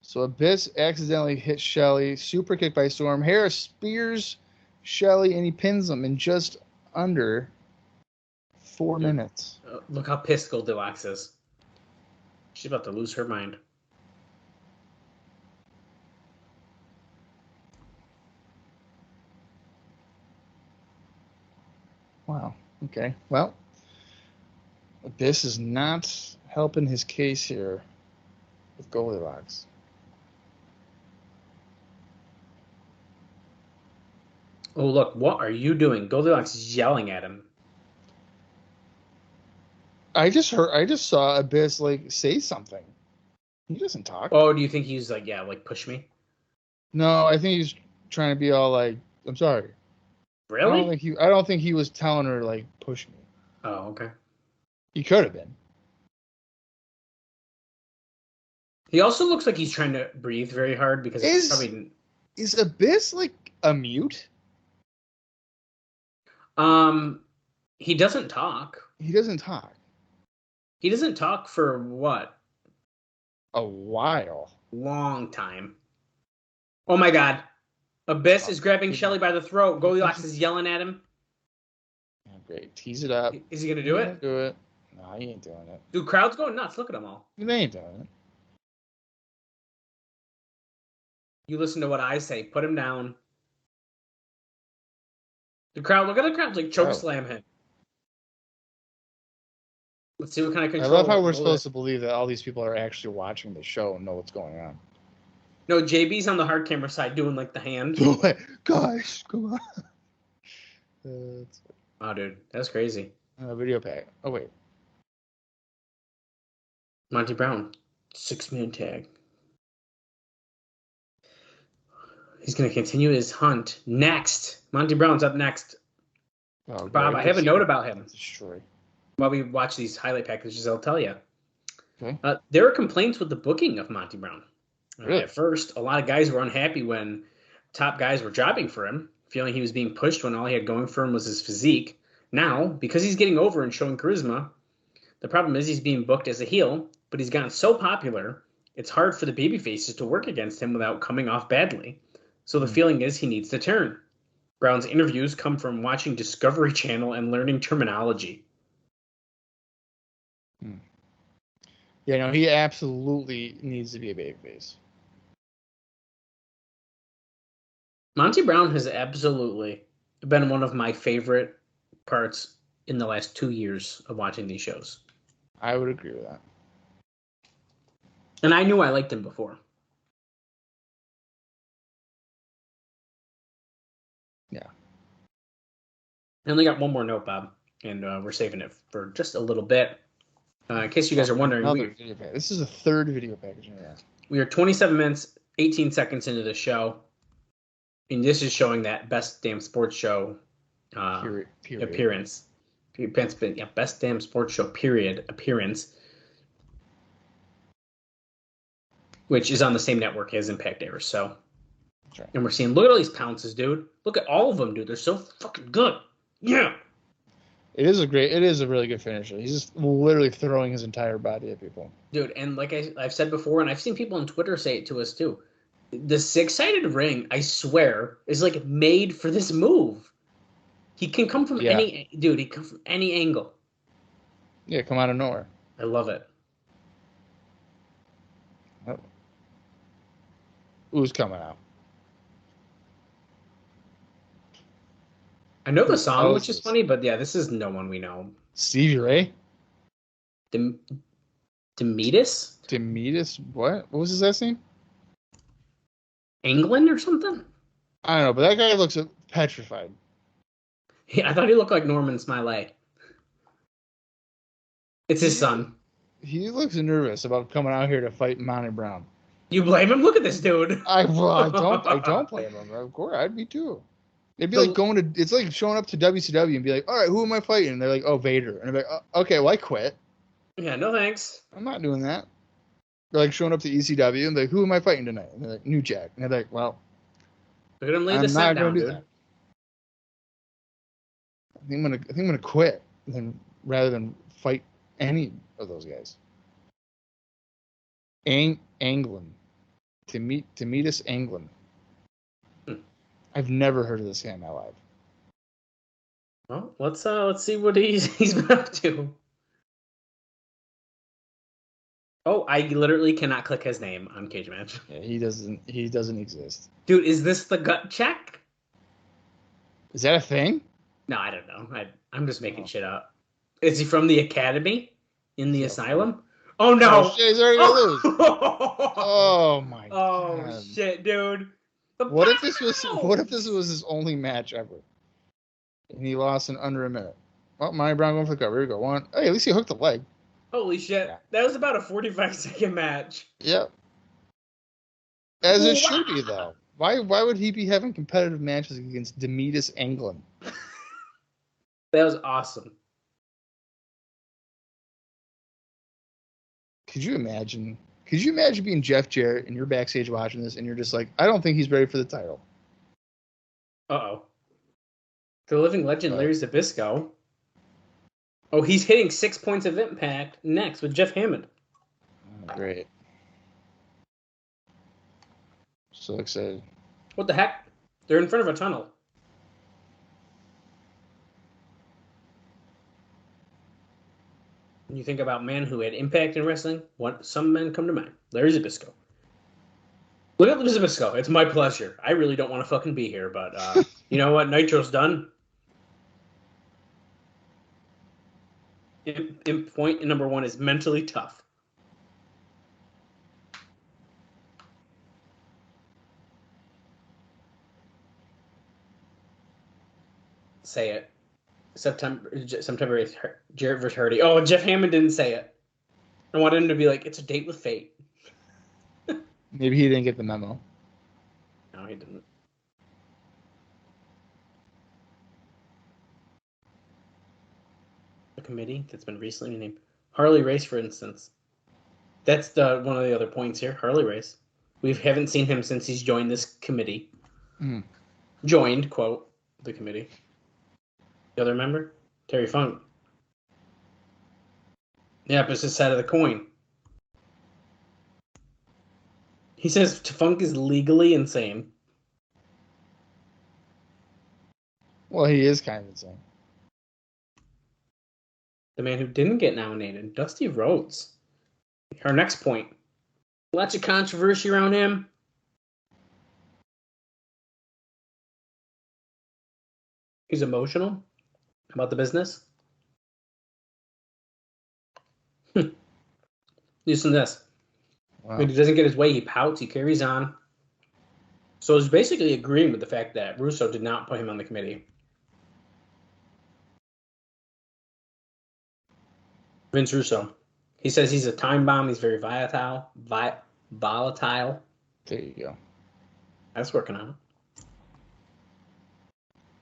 [SPEAKER 3] So Abyss accidentally hits Shelley. Super kick by Storm. Harris spears Shelley, and he pins him in just under 4 minutes.
[SPEAKER 4] Look how pissed Goldilocks is. She's about to lose her mind.
[SPEAKER 3] Wow. Okay. Well, Abyss is not helping his case here with Goldilocks.
[SPEAKER 4] Oh, look, what are you doing? Goldilocks is yelling at him.
[SPEAKER 3] I just saw Abyss say something. He doesn't talk.
[SPEAKER 4] Oh, do you think he's push me?
[SPEAKER 3] No, I think he's trying to be all I'm sorry.
[SPEAKER 4] Really?
[SPEAKER 3] I don't think he was telling her push me.
[SPEAKER 4] Oh, okay.
[SPEAKER 3] He could have been.
[SPEAKER 4] He also looks like he's trying to breathe very hard because
[SPEAKER 3] is Abyss a mute?
[SPEAKER 4] He doesn't talk.
[SPEAKER 3] He doesn't talk.
[SPEAKER 4] He doesn't talk for what?
[SPEAKER 3] A while.
[SPEAKER 4] Long time. Oh my God. Abyss is grabbing Shelley by the throat. Goldilocks is yelling at him.
[SPEAKER 3] Oh, great. Tease it up.
[SPEAKER 4] Is he going to do it?
[SPEAKER 3] Do it. No, he ain't doing it.
[SPEAKER 4] Dude, crowd's going nuts. Look at them all.
[SPEAKER 3] They ain't doing it.
[SPEAKER 4] You listen to what I say. Put him down. The crowd, look at the crowd, choke slam him. Let's see what kind of control.
[SPEAKER 3] I love how we're supposed to believe that all these people are actually watching the show and know what's going on.
[SPEAKER 4] No, JB's on the hard camera side doing the hand.
[SPEAKER 3] Do it. Guys, come on.
[SPEAKER 4] Oh, dude, that's crazy.
[SPEAKER 3] Video pack. Oh, wait.
[SPEAKER 4] Monty Brown, 6-man tag. He's going to continue his hunt. Next. Monty Brown's up next.
[SPEAKER 3] Oh,
[SPEAKER 4] Bob, I have a note about him.
[SPEAKER 3] Destroy.
[SPEAKER 4] While we watch these highlight packages, I'll tell you.
[SPEAKER 3] Okay.
[SPEAKER 4] There are complaints with the booking of Monty Brown.
[SPEAKER 3] Really?
[SPEAKER 4] At first, a lot of guys were unhappy when top guys were jobbing for him, feeling he was being pushed when all he had going for him was his physique. Now, because he's getting over and showing charisma, the problem is he's being booked as a heel, but he's gotten so popular, it's hard for the babyfaces to work against him without coming off badly. So the feeling is he needs to turn. Brown's interviews come from watching Discovery Channel and learning terminology.
[SPEAKER 3] Yeah, no, he absolutely needs to be a babyface.
[SPEAKER 4] Monty Brown has absolutely been one of my favorite parts in the last 2 years of watching these shows.
[SPEAKER 3] I would agree with that.
[SPEAKER 4] And I knew I liked him before.
[SPEAKER 3] Yeah.
[SPEAKER 4] I only got one more note, Bob, and we're saving it for just a little bit. In case you guys are wondering,
[SPEAKER 3] this is the third video package.
[SPEAKER 4] We are 27 minutes, 18 seconds into the show. And this is showing that Best Damn Sports Show
[SPEAKER 3] Period.
[SPEAKER 4] appearance. Best Damn Sports Show period appearance. Which is on the same network as Impact airs. So,
[SPEAKER 3] right.
[SPEAKER 4] And we're seeing, look at all these pounces, dude. Look at all of them, dude. They're so fucking good. Yeah.
[SPEAKER 3] It is a really good finisher. He's just literally throwing his entire body at people.
[SPEAKER 4] Dude, and like I've said before, and I've seen people on Twitter say it to us too, the six-sided ring, I swear, is like made for this move. He can come from he can come from any angle.
[SPEAKER 3] Yeah, come out of nowhere.
[SPEAKER 4] I love it.
[SPEAKER 3] Oh. Who's coming out?
[SPEAKER 4] I know the song, which is funny, but yeah, this is no one we know.
[SPEAKER 3] Stevie Ray?
[SPEAKER 4] Demetis?
[SPEAKER 3] Demetis? What? What was his last name?
[SPEAKER 4] England or something?
[SPEAKER 3] I don't know, but that guy looks petrified.
[SPEAKER 4] Yeah, I thought he looked like Norman Smiley. It's his son.
[SPEAKER 3] He looks nervous about coming out here to fight Monty Brown.
[SPEAKER 4] You blame him? Look at this dude.
[SPEAKER 3] I don't blame him. Of course, I'd be too. It'd be like it's like showing up to WCW and be like, all right, who am I fighting? And they're like, oh, Vader. And I'm like, oh, okay, well, I quit.
[SPEAKER 4] Yeah, no thanks.
[SPEAKER 3] I'm not doing that. They're like showing up to ECW and they're like, who am I fighting tonight? And they're like, New Jack. And they're like, well,
[SPEAKER 4] look at him lay the set down, dude.
[SPEAKER 3] That. I think I'm gonna quit rather than fight any of those guys. Anglin. Demetis Anglin. I've never heard of this guy in my life.
[SPEAKER 4] Well, let's see what he's been up to. Oh, I literally cannot click his name on Cage Match.
[SPEAKER 3] Yeah, he doesn't exist.
[SPEAKER 4] Dude, is this the gut check?
[SPEAKER 3] Is that a thing?
[SPEAKER 4] No, I don't know. I'm just making shit up. Is he from the Academy? In the asylum? Oh no!
[SPEAKER 3] Oh, shit, he's already gonna lose. Oh my god.
[SPEAKER 4] Oh shit, dude.
[SPEAKER 3] What if this was his only match ever? And he lost in under a minute. Oh, Monty Brown going for the cover. Here we go. One. Hey, at least he hooked the leg.
[SPEAKER 4] Holy shit. Yeah. That was about a 45-second match.
[SPEAKER 3] Yep. As it should be, though. Why would he be having competitive matches against Demetis Anglin?
[SPEAKER 4] That was awesome.
[SPEAKER 3] Could you imagine being Jeff Jarrett and you're backstage watching this and you're just like, I don't think he's ready for the title.
[SPEAKER 4] Uh-oh. The living legend, Larry Zbyszko. Oh, he's hitting 6 points of impact next with Jeff Hammond.
[SPEAKER 3] Oh, great. So excited.
[SPEAKER 4] What the heck? They're in front of a tunnel. When you think about men who had impact in wrestling, some men come to mind. Larry Zbyszko. Look at Zbyszko. It's my pleasure. I really don't want to fucking be here, but you know what? Nitro's done. Point number 1 is mentally tough. Say it. September 8th, Jarrett vs. Hardy. Oh, Jeff Hammond didn't say it. I wanted him to be like, it's a date with fate.
[SPEAKER 3] Maybe he didn't get the memo.
[SPEAKER 4] No, he didn't. a committee that's been recently named. Harley Race, for instance. That's one of the other points here. Harley Race. We haven't seen him since he's joined this committee. Joined, quote, the committee. The other member? Terry Funk. The opposite side of the coin. He says Funk is legally insane.
[SPEAKER 3] Well, he is kind of insane.
[SPEAKER 4] The man who didn't get nominated, Dusty Rhodes. Our next point. Lots of controversy around him. He's emotional about the business. Listen to this.
[SPEAKER 3] Wow.
[SPEAKER 4] When he doesn't get his way, he pouts, he carries on. So he's basically agreeing with the fact that Russo did not put him on the committee. Vince Russo. He says he's a time bomb. He's very volatile. Volatile.
[SPEAKER 3] There you go.
[SPEAKER 4] That's working on.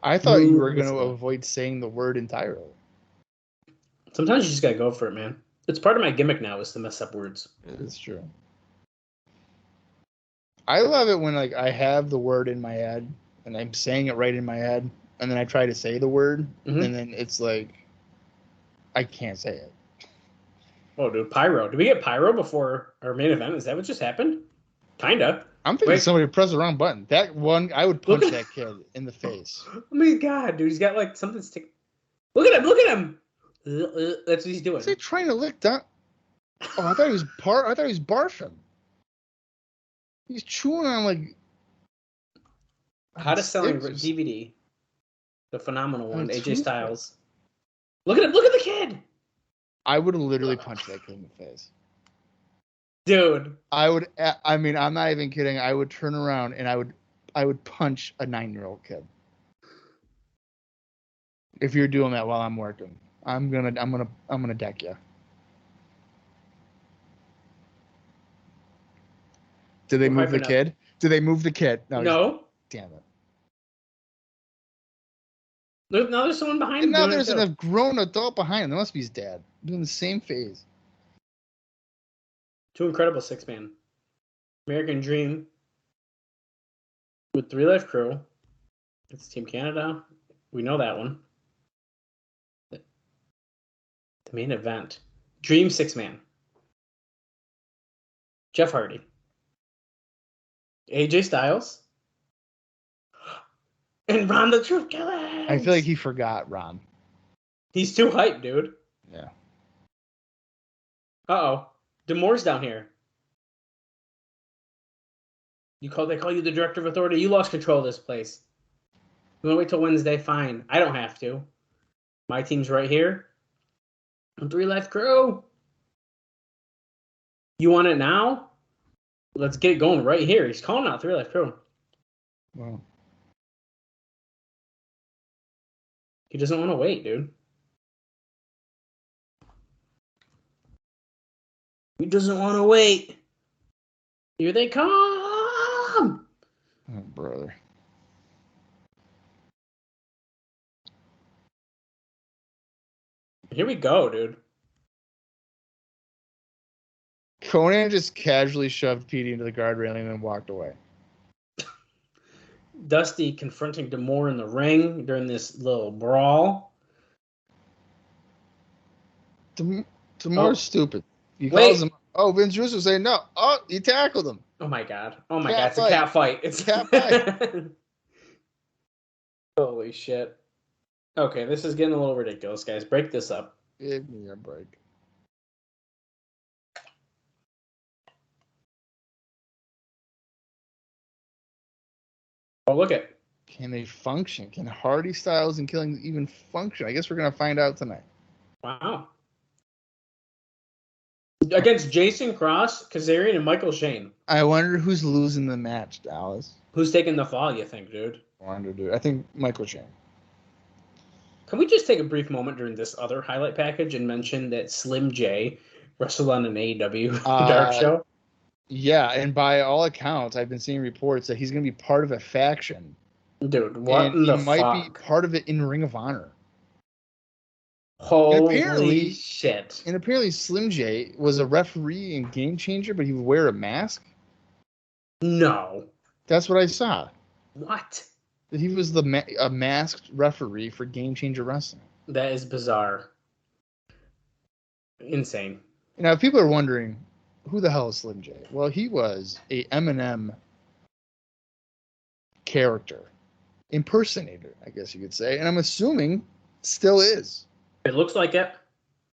[SPEAKER 3] I thought you were going to avoid saying the word entirely.
[SPEAKER 4] Sometimes you just got to go for it, man. It's part of my gimmick now is to mess up words.
[SPEAKER 3] It's true. I love it when like I have the word in my head and I'm saying it right in my head, and then I try to say the word, and then it's like I can't say it.
[SPEAKER 4] Oh, dude, Pyro. Did we get Pyro before our main event? Is that what just happened? Kinda.
[SPEAKER 3] I'm thinking somebody pressed the wrong button. That one, I would punch that kid in the face.
[SPEAKER 4] Oh my god, dude, he's got like something stick. Look at him! Look at him! That's what he's doing.
[SPEAKER 3] Is he trying to lick down? Oh, I thought he was barfing. He's chewing on like.
[SPEAKER 4] How to Selling DVD. The phenomenal one, AJ Styles. Look at him! Look at the kid!
[SPEAKER 3] I would literally punch that kid in the face.
[SPEAKER 4] Dude.
[SPEAKER 3] I would. I mean, I'm not even kidding. I would turn around and I would punch a 9-year-old kid. If you're doing that while I'm working, I'm gonna deck you. Did they move the kid? Did they move the kid?
[SPEAKER 4] No.
[SPEAKER 3] Damn it.
[SPEAKER 4] Now there's someone behind him.
[SPEAKER 3] And now there's a grown adult behind him. That must be his dad. Doing the same phase.
[SPEAKER 4] Two incredible 6-man. American Dream with 3 Life Crew. It's Team Canada. We know that one. The main event. Dream 6-man. Jeff Hardy. AJ Styles. And Ron the Truth Killer.
[SPEAKER 3] I feel like he forgot Ron.
[SPEAKER 4] He's too hyped, dude.
[SPEAKER 3] Yeah.
[SPEAKER 4] Uh-oh. D'Amour's down here. They call you the director of authority. You lost control of this place. You want to wait till Wednesday? Fine. I don't have to. My team's right here. 3 Life Crew. You want it now? Let's get it going right here. He's calling out 3 Life Crew.
[SPEAKER 3] Wow.
[SPEAKER 4] He doesn't want to wait, dude. He doesn't want to wait. Here they come.
[SPEAKER 3] Oh, brother.
[SPEAKER 4] Here we go, dude.
[SPEAKER 3] Conan just casually shoved Petey into the guard railing and then walked away.
[SPEAKER 4] Dusty confronting D'Amour in the ring during this little brawl.
[SPEAKER 3] D'Amour's stupid. He calls him. Oh, Vince Russo saying no. Oh, he tackled him.
[SPEAKER 4] Oh my god. It's a cat fight. It's a cat fight. Holy shit. Okay, this is getting a little ridiculous, guys. Break this up.
[SPEAKER 3] Give me a break.
[SPEAKER 4] Oh, look at.
[SPEAKER 3] Can they function? Can Hardy Styles and Killing even function? I guess we're going to find out tonight.
[SPEAKER 4] Wow. Against Jason Cross, Kazarian, and Michael Shane.
[SPEAKER 3] I wonder who's losing the match, Dallas.
[SPEAKER 4] Who's taking the fall, you think, dude?
[SPEAKER 3] I think Michael Shane.
[SPEAKER 4] Can we just take a brief moment during this other highlight package and mention that Slim J wrestled on an AEW dark show?
[SPEAKER 3] Yeah, and by all accounts, I've been seeing reports that he's going to be part of a faction.
[SPEAKER 4] Dude, what in the fuck?
[SPEAKER 3] He might be part of it in Ring of Honor.
[SPEAKER 4] Holy shit.
[SPEAKER 3] And apparently Slim J was a referee and Game Changer, but he would wear a mask?
[SPEAKER 4] No.
[SPEAKER 3] That's what I saw.
[SPEAKER 4] What?
[SPEAKER 3] That he was a masked referee for Game Changer Wrestling.
[SPEAKER 4] That is bizarre. Insane.
[SPEAKER 3] Now, if people are wondering, who the hell is Slim J? Well, he was a M&M character. Impersonator, I guess you could say. And I'm assuming still is.
[SPEAKER 4] It looks like it.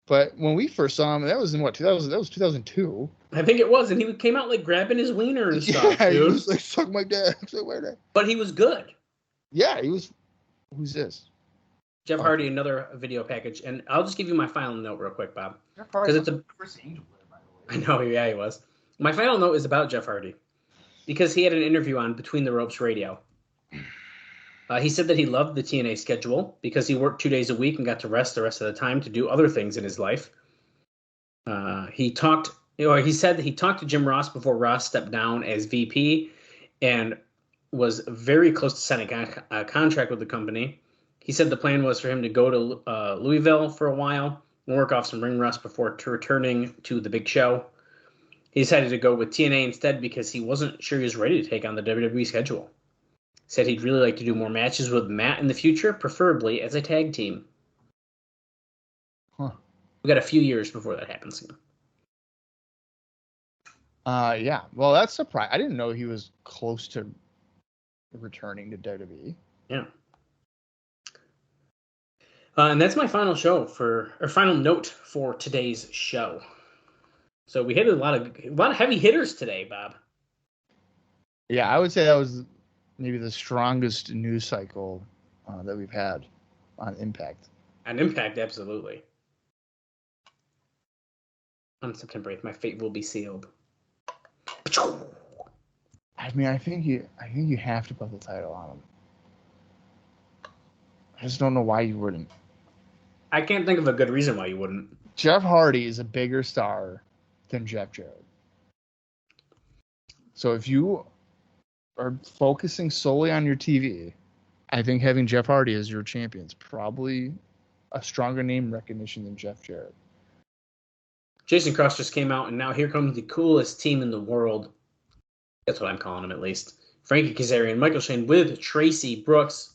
[SPEAKER 3] But when we first saw him, that was in what, 2000? That was 2002.
[SPEAKER 4] I think it was, and he came out like grabbing his wiener and stuff,
[SPEAKER 3] yeah,
[SPEAKER 4] dude.
[SPEAKER 3] He was like, suck my dad.
[SPEAKER 4] But he was good.
[SPEAKER 3] Yeah, he was. Who's this?
[SPEAKER 4] Jeff Hardy, another video package. And I'll just give you my final note real quick, Bob. Because it's a
[SPEAKER 3] Chris Angel there, by the
[SPEAKER 4] way. I know, yeah, he was. My final note is about Jeff Hardy. Because he had an interview on Between the Ropes Radio. He said that he loved the TNA schedule because he worked 2 days a week and got to rest the rest of the time to do other things in his life. He said that he talked to Jim Ross before Ross stepped down as VP and was very close to signing a contract with the company. He said the plan was for him to go to Louisville for a while and work off some ring rust before returning to the big show. He decided to go with TNA instead because he wasn't sure he was ready to take on the WWE schedule. Said he'd really like to do more matches with Matt in the future, preferably as a tag team.
[SPEAKER 3] Huh.
[SPEAKER 4] We got a few years before that happens.
[SPEAKER 3] Yeah. Well, that's surprising. I didn't know he was close to returning to WWE.
[SPEAKER 4] Yeah. And that's my final final note for today's show. So we hit a lot of heavy hitters today, Bob.
[SPEAKER 3] Yeah, I would say that was maybe the strongest news cycle that we've had on Impact.
[SPEAKER 4] On Impact, absolutely. On September 8th, my fate will be sealed.
[SPEAKER 3] I mean, I think you have to put the title on him. I just don't know why you wouldn't.
[SPEAKER 4] I can't think of a good reason why you wouldn't.
[SPEAKER 3] Jeff Hardy is a bigger star than Jeff Jarrett. So if you are focusing solely on your TV, I think having Jeff Hardy as your champion is probably a stronger name recognition than Jeff Jarrett.
[SPEAKER 4] Jason Cross just came out, and now here comes the coolest team in the world. That's what I'm calling him, at least. Frankie Kazarian, Michael Shane with Tracy Brooks.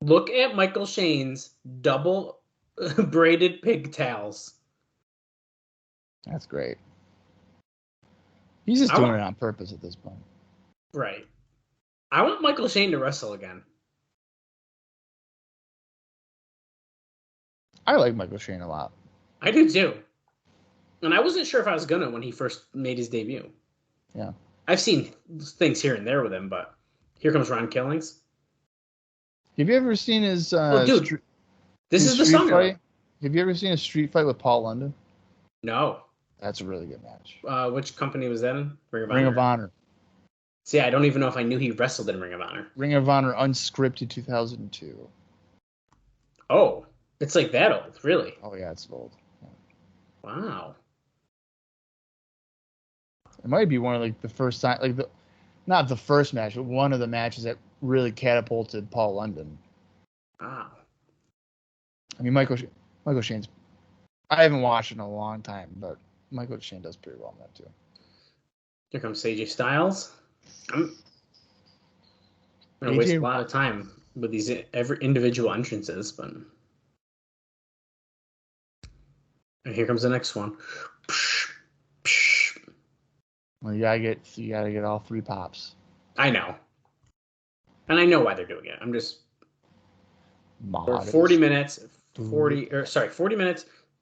[SPEAKER 4] Look at Michael Shane's double braided pigtails.
[SPEAKER 3] That's great. He's just doing it on purpose at this point.
[SPEAKER 4] Right. I want Michael Shane to wrestle again.
[SPEAKER 3] I like Michael Shane a lot.
[SPEAKER 4] I do too. And I wasn't sure if I was gonna when he first made his debut.
[SPEAKER 3] Yeah.
[SPEAKER 4] I've seen things here and there with him, but here comes Ron Killings.
[SPEAKER 3] Have you ever seen his
[SPEAKER 4] dude, this is the summer
[SPEAKER 3] fight? Have you ever seen a street fight with Paul London?
[SPEAKER 4] No.
[SPEAKER 3] That's a really good match.
[SPEAKER 4] Which company was that in?
[SPEAKER 3] Ring of Honor.
[SPEAKER 4] See, I don't even know if I knew he wrestled in Ring of Honor.
[SPEAKER 3] Ring of Honor Unscripted 2002.
[SPEAKER 4] Oh, it's like that old, really?
[SPEAKER 3] Oh yeah, it's old. Yeah.
[SPEAKER 4] Wow.
[SPEAKER 3] It might be one of the first time, not the first match, but one of the matches that really catapulted Paul London.
[SPEAKER 4] Wow.
[SPEAKER 3] I mean, Michael Shane's. I haven't watched it in a long time, but Michael Shane does pretty well in that too.
[SPEAKER 4] Here comes AJ Styles. I'm gonna waste a lot of time with these every individual entrances, but and here comes the next one.
[SPEAKER 3] Well, you gotta get all three pops.
[SPEAKER 4] I know, and I know why they're doing it. I'm just we're 40 minutes,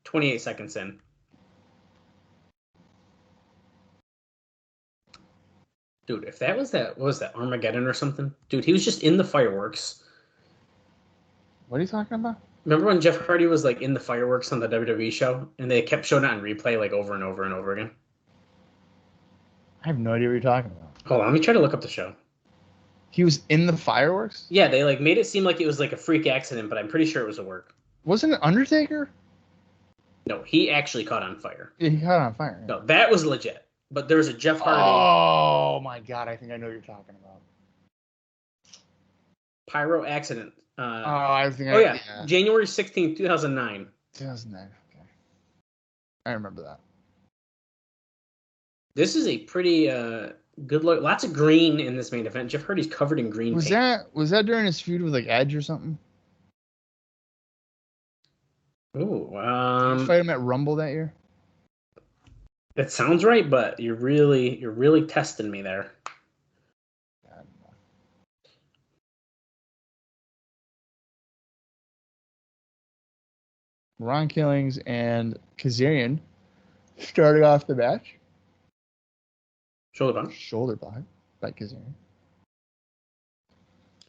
[SPEAKER 4] 28 seconds in. Dude, if that was what was that, Armageddon or something? Dude, he was just in the fireworks.
[SPEAKER 3] What are you talking about?
[SPEAKER 4] Remember when Jeff Hardy was like in the fireworks on the WWE show, and they kept showing it on replay like over and over and over again?
[SPEAKER 3] I have no idea what you're talking about.
[SPEAKER 4] Hold on, let me try to look up the show.
[SPEAKER 3] He was in the fireworks?
[SPEAKER 4] Yeah, they like made it seem like it was like a freak accident, but I'm pretty sure it was a work.
[SPEAKER 3] Wasn't it Undertaker?
[SPEAKER 4] No, he actually caught on fire.
[SPEAKER 3] Yeah, he caught on fire. Yeah.
[SPEAKER 4] No, that was legit. But there was a Jeff Hardy.
[SPEAKER 3] Oh my God, I think I know what you're talking about.
[SPEAKER 4] Pyro accident
[SPEAKER 3] I think.
[SPEAKER 4] Yeah. January 16th, 2009.
[SPEAKER 3] 2009. Okay, I remember that.
[SPEAKER 4] This is a pretty good look. Lots of green in this main event. Jeff Hardy's covered in green.
[SPEAKER 3] Was that during his feud with like Edge or something?
[SPEAKER 4] Ooh,
[SPEAKER 3] Did you fight him at Rumble that year?
[SPEAKER 4] That sounds right, but you're really testing me there.
[SPEAKER 3] Ron Killings and Kazarian started off the match. Shoulder block by Kazarian.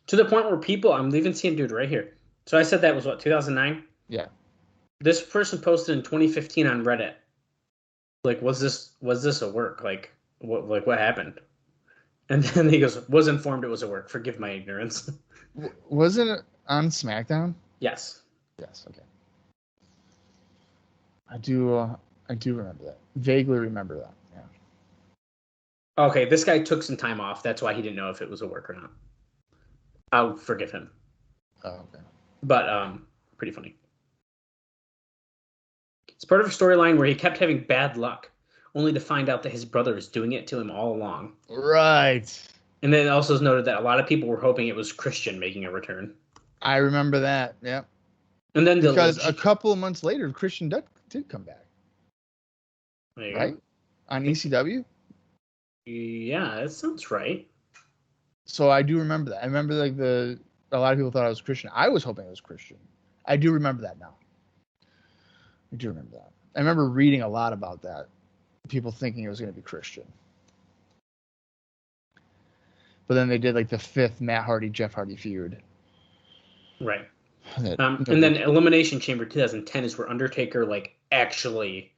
[SPEAKER 4] To the point where I'm even seeing dude right here. So I said that was what, 2009?
[SPEAKER 3] Yeah.
[SPEAKER 4] This person posted in 2015 on Reddit. Like, was this a work? Like what happened? And then he goes, was informed it was a work. Forgive my ignorance.
[SPEAKER 3] Wasn't it on SmackDown?
[SPEAKER 4] Yes.
[SPEAKER 3] Yes. Okay. I do remember that. Vaguely remember that. Yeah.
[SPEAKER 4] Okay, this guy took some time off. That's why he didn't know if it was a work or not. I'll forgive him.
[SPEAKER 3] Oh, okay.
[SPEAKER 4] But pretty funny. It's part of a storyline where he kept having bad luck, only to find out that his brother is doing it to him all along.
[SPEAKER 3] Right.
[SPEAKER 4] And then it also is noted that a lot of people were hoping it was Christian making a return.
[SPEAKER 3] I remember that. Yep.
[SPEAKER 4] And then
[SPEAKER 3] because a couple of months later, Christian did come back. Right? On ECW?
[SPEAKER 4] Yeah, that sounds right.
[SPEAKER 3] So I do remember that. I remember a lot of people thought it was Christian. I was hoping it was Christian. I do remember that now. I do remember that. I remember reading a lot about that. People thinking it was going to be Christian. But then they did like the 5th Matt Hardy, Jeff Hardy feud.
[SPEAKER 4] Right. And then Elimination Chamber 2010 is where Undertaker actually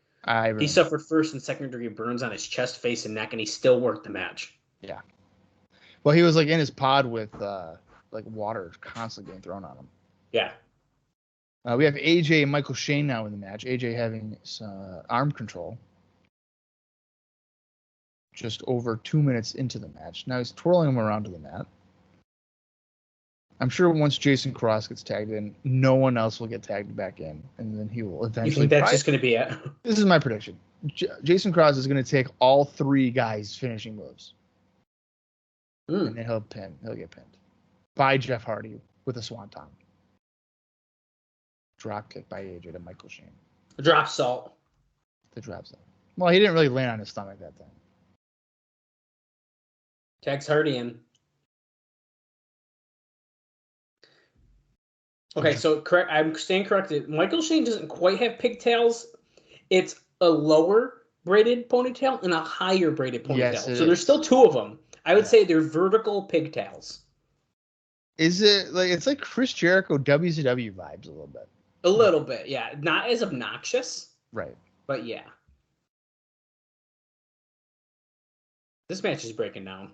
[SPEAKER 4] he suffered 1st and 2nd degree burns on his chest, face, and neck, and he still worked the match.
[SPEAKER 3] Yeah. Well, he was in his pod with water constantly getting thrown on him.
[SPEAKER 4] Yeah.
[SPEAKER 3] We have AJ and Michael Shane now in the match. AJ having arm control. Just over 2 minutes into the match. Now he's twirling him around to the mat. I'm sure once Jason Cross gets tagged in, no one else will get tagged back in, and then he will eventually.
[SPEAKER 4] You think that's just going to be it?
[SPEAKER 3] This is my prediction. Jason Cross is going to take all 3 guys' finishing moves, and then he'll get pinned by Jeff Hardy with a swanton. Drop kick by AJ to Michael Shane.
[SPEAKER 4] The drop salt.
[SPEAKER 3] Well, he didn't really land on his stomach that time.
[SPEAKER 4] Tags Hardy in. Okay, so correct. I'm staying corrected. Michael Shane doesn't quite have pigtails. It's a lower braided ponytail and a higher braided ponytail.
[SPEAKER 3] Yes,
[SPEAKER 4] so there's still 2 of them. I would say they're vertical pigtails.
[SPEAKER 3] Is it it's like Chris Jericho WCW vibes a little bit?
[SPEAKER 4] A little bit, yeah. Not as obnoxious.
[SPEAKER 3] Right.
[SPEAKER 4] But yeah. This match is breaking down.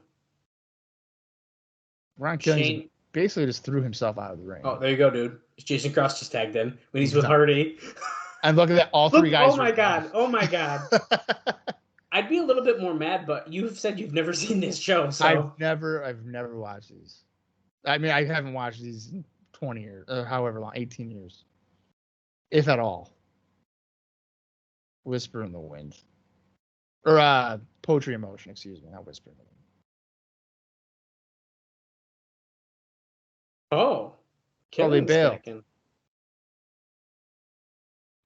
[SPEAKER 3] Ron Killings basically just threw himself out of the ring.
[SPEAKER 4] Oh, there you go, dude. Jason Cross just tagged in when he's with Hardy.
[SPEAKER 3] And look at that, all 3 guys.
[SPEAKER 4] Oh my god. I'd be a little bit more mad, but you've said you've never seen this show, so
[SPEAKER 3] I've never watched these. I mean, I haven't watched these in 20 years, or however long, 18 years. If at all. Whisper in the Wind. Or Poetry in Motion, excuse me, not Whisper in the Wind.
[SPEAKER 4] Oh.
[SPEAKER 3] They bail.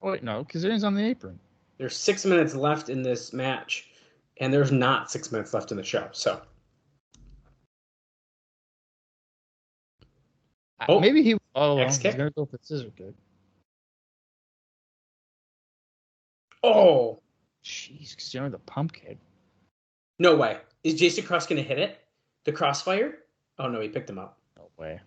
[SPEAKER 3] Oh, wait, no, Kazarian's on the apron.
[SPEAKER 4] There's 6 minutes left in this match, and there's not 6 minutes left in the show, so.
[SPEAKER 3] Maybe he. Oh, well, he's going to go for the scissor kick.
[SPEAKER 4] Oh.
[SPEAKER 3] Jeez, Kazarian with a pump kick.
[SPEAKER 4] No way. Is Jason Cross going to hit it? The crossfire? Oh, no, he picked him up.
[SPEAKER 3] No way.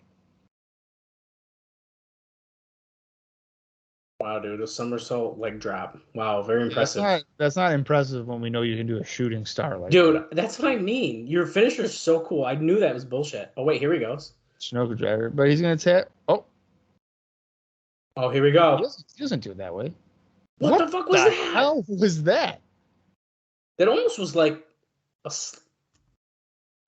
[SPEAKER 4] Wow, dude, a somersault leg drop. Wow, very impressive.
[SPEAKER 3] That's not impressive when we know you can do a shooting star like
[SPEAKER 4] dude,
[SPEAKER 3] that.
[SPEAKER 4] That's what I mean. Your finisher is so cool. I knew that was bullshit. Oh, wait, here he goes.
[SPEAKER 3] Snooker driver, but he's going to tap.
[SPEAKER 4] Oh, here we go.
[SPEAKER 3] He doesn't do it that way.
[SPEAKER 4] What the fuck was that?
[SPEAKER 3] What the hell was that?
[SPEAKER 4] That almost was like a...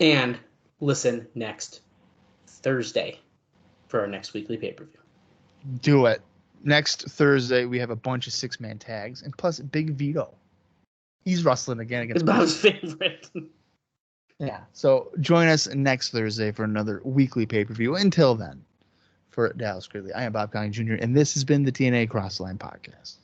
[SPEAKER 4] And listen next Thursday for our next weekly pay-per-view.
[SPEAKER 3] Do it. Next Thursday, we have a bunch of 6-man tags, and plus Big Vito. He's wrestling again against
[SPEAKER 4] It's Bob's favorite.
[SPEAKER 3] Yeah. So join us next Thursday for another weekly pay-per-view. Until then, for Dallas Gridley, I am Bob Colling Jr., and this has been the TNA Cross the Line Podcast.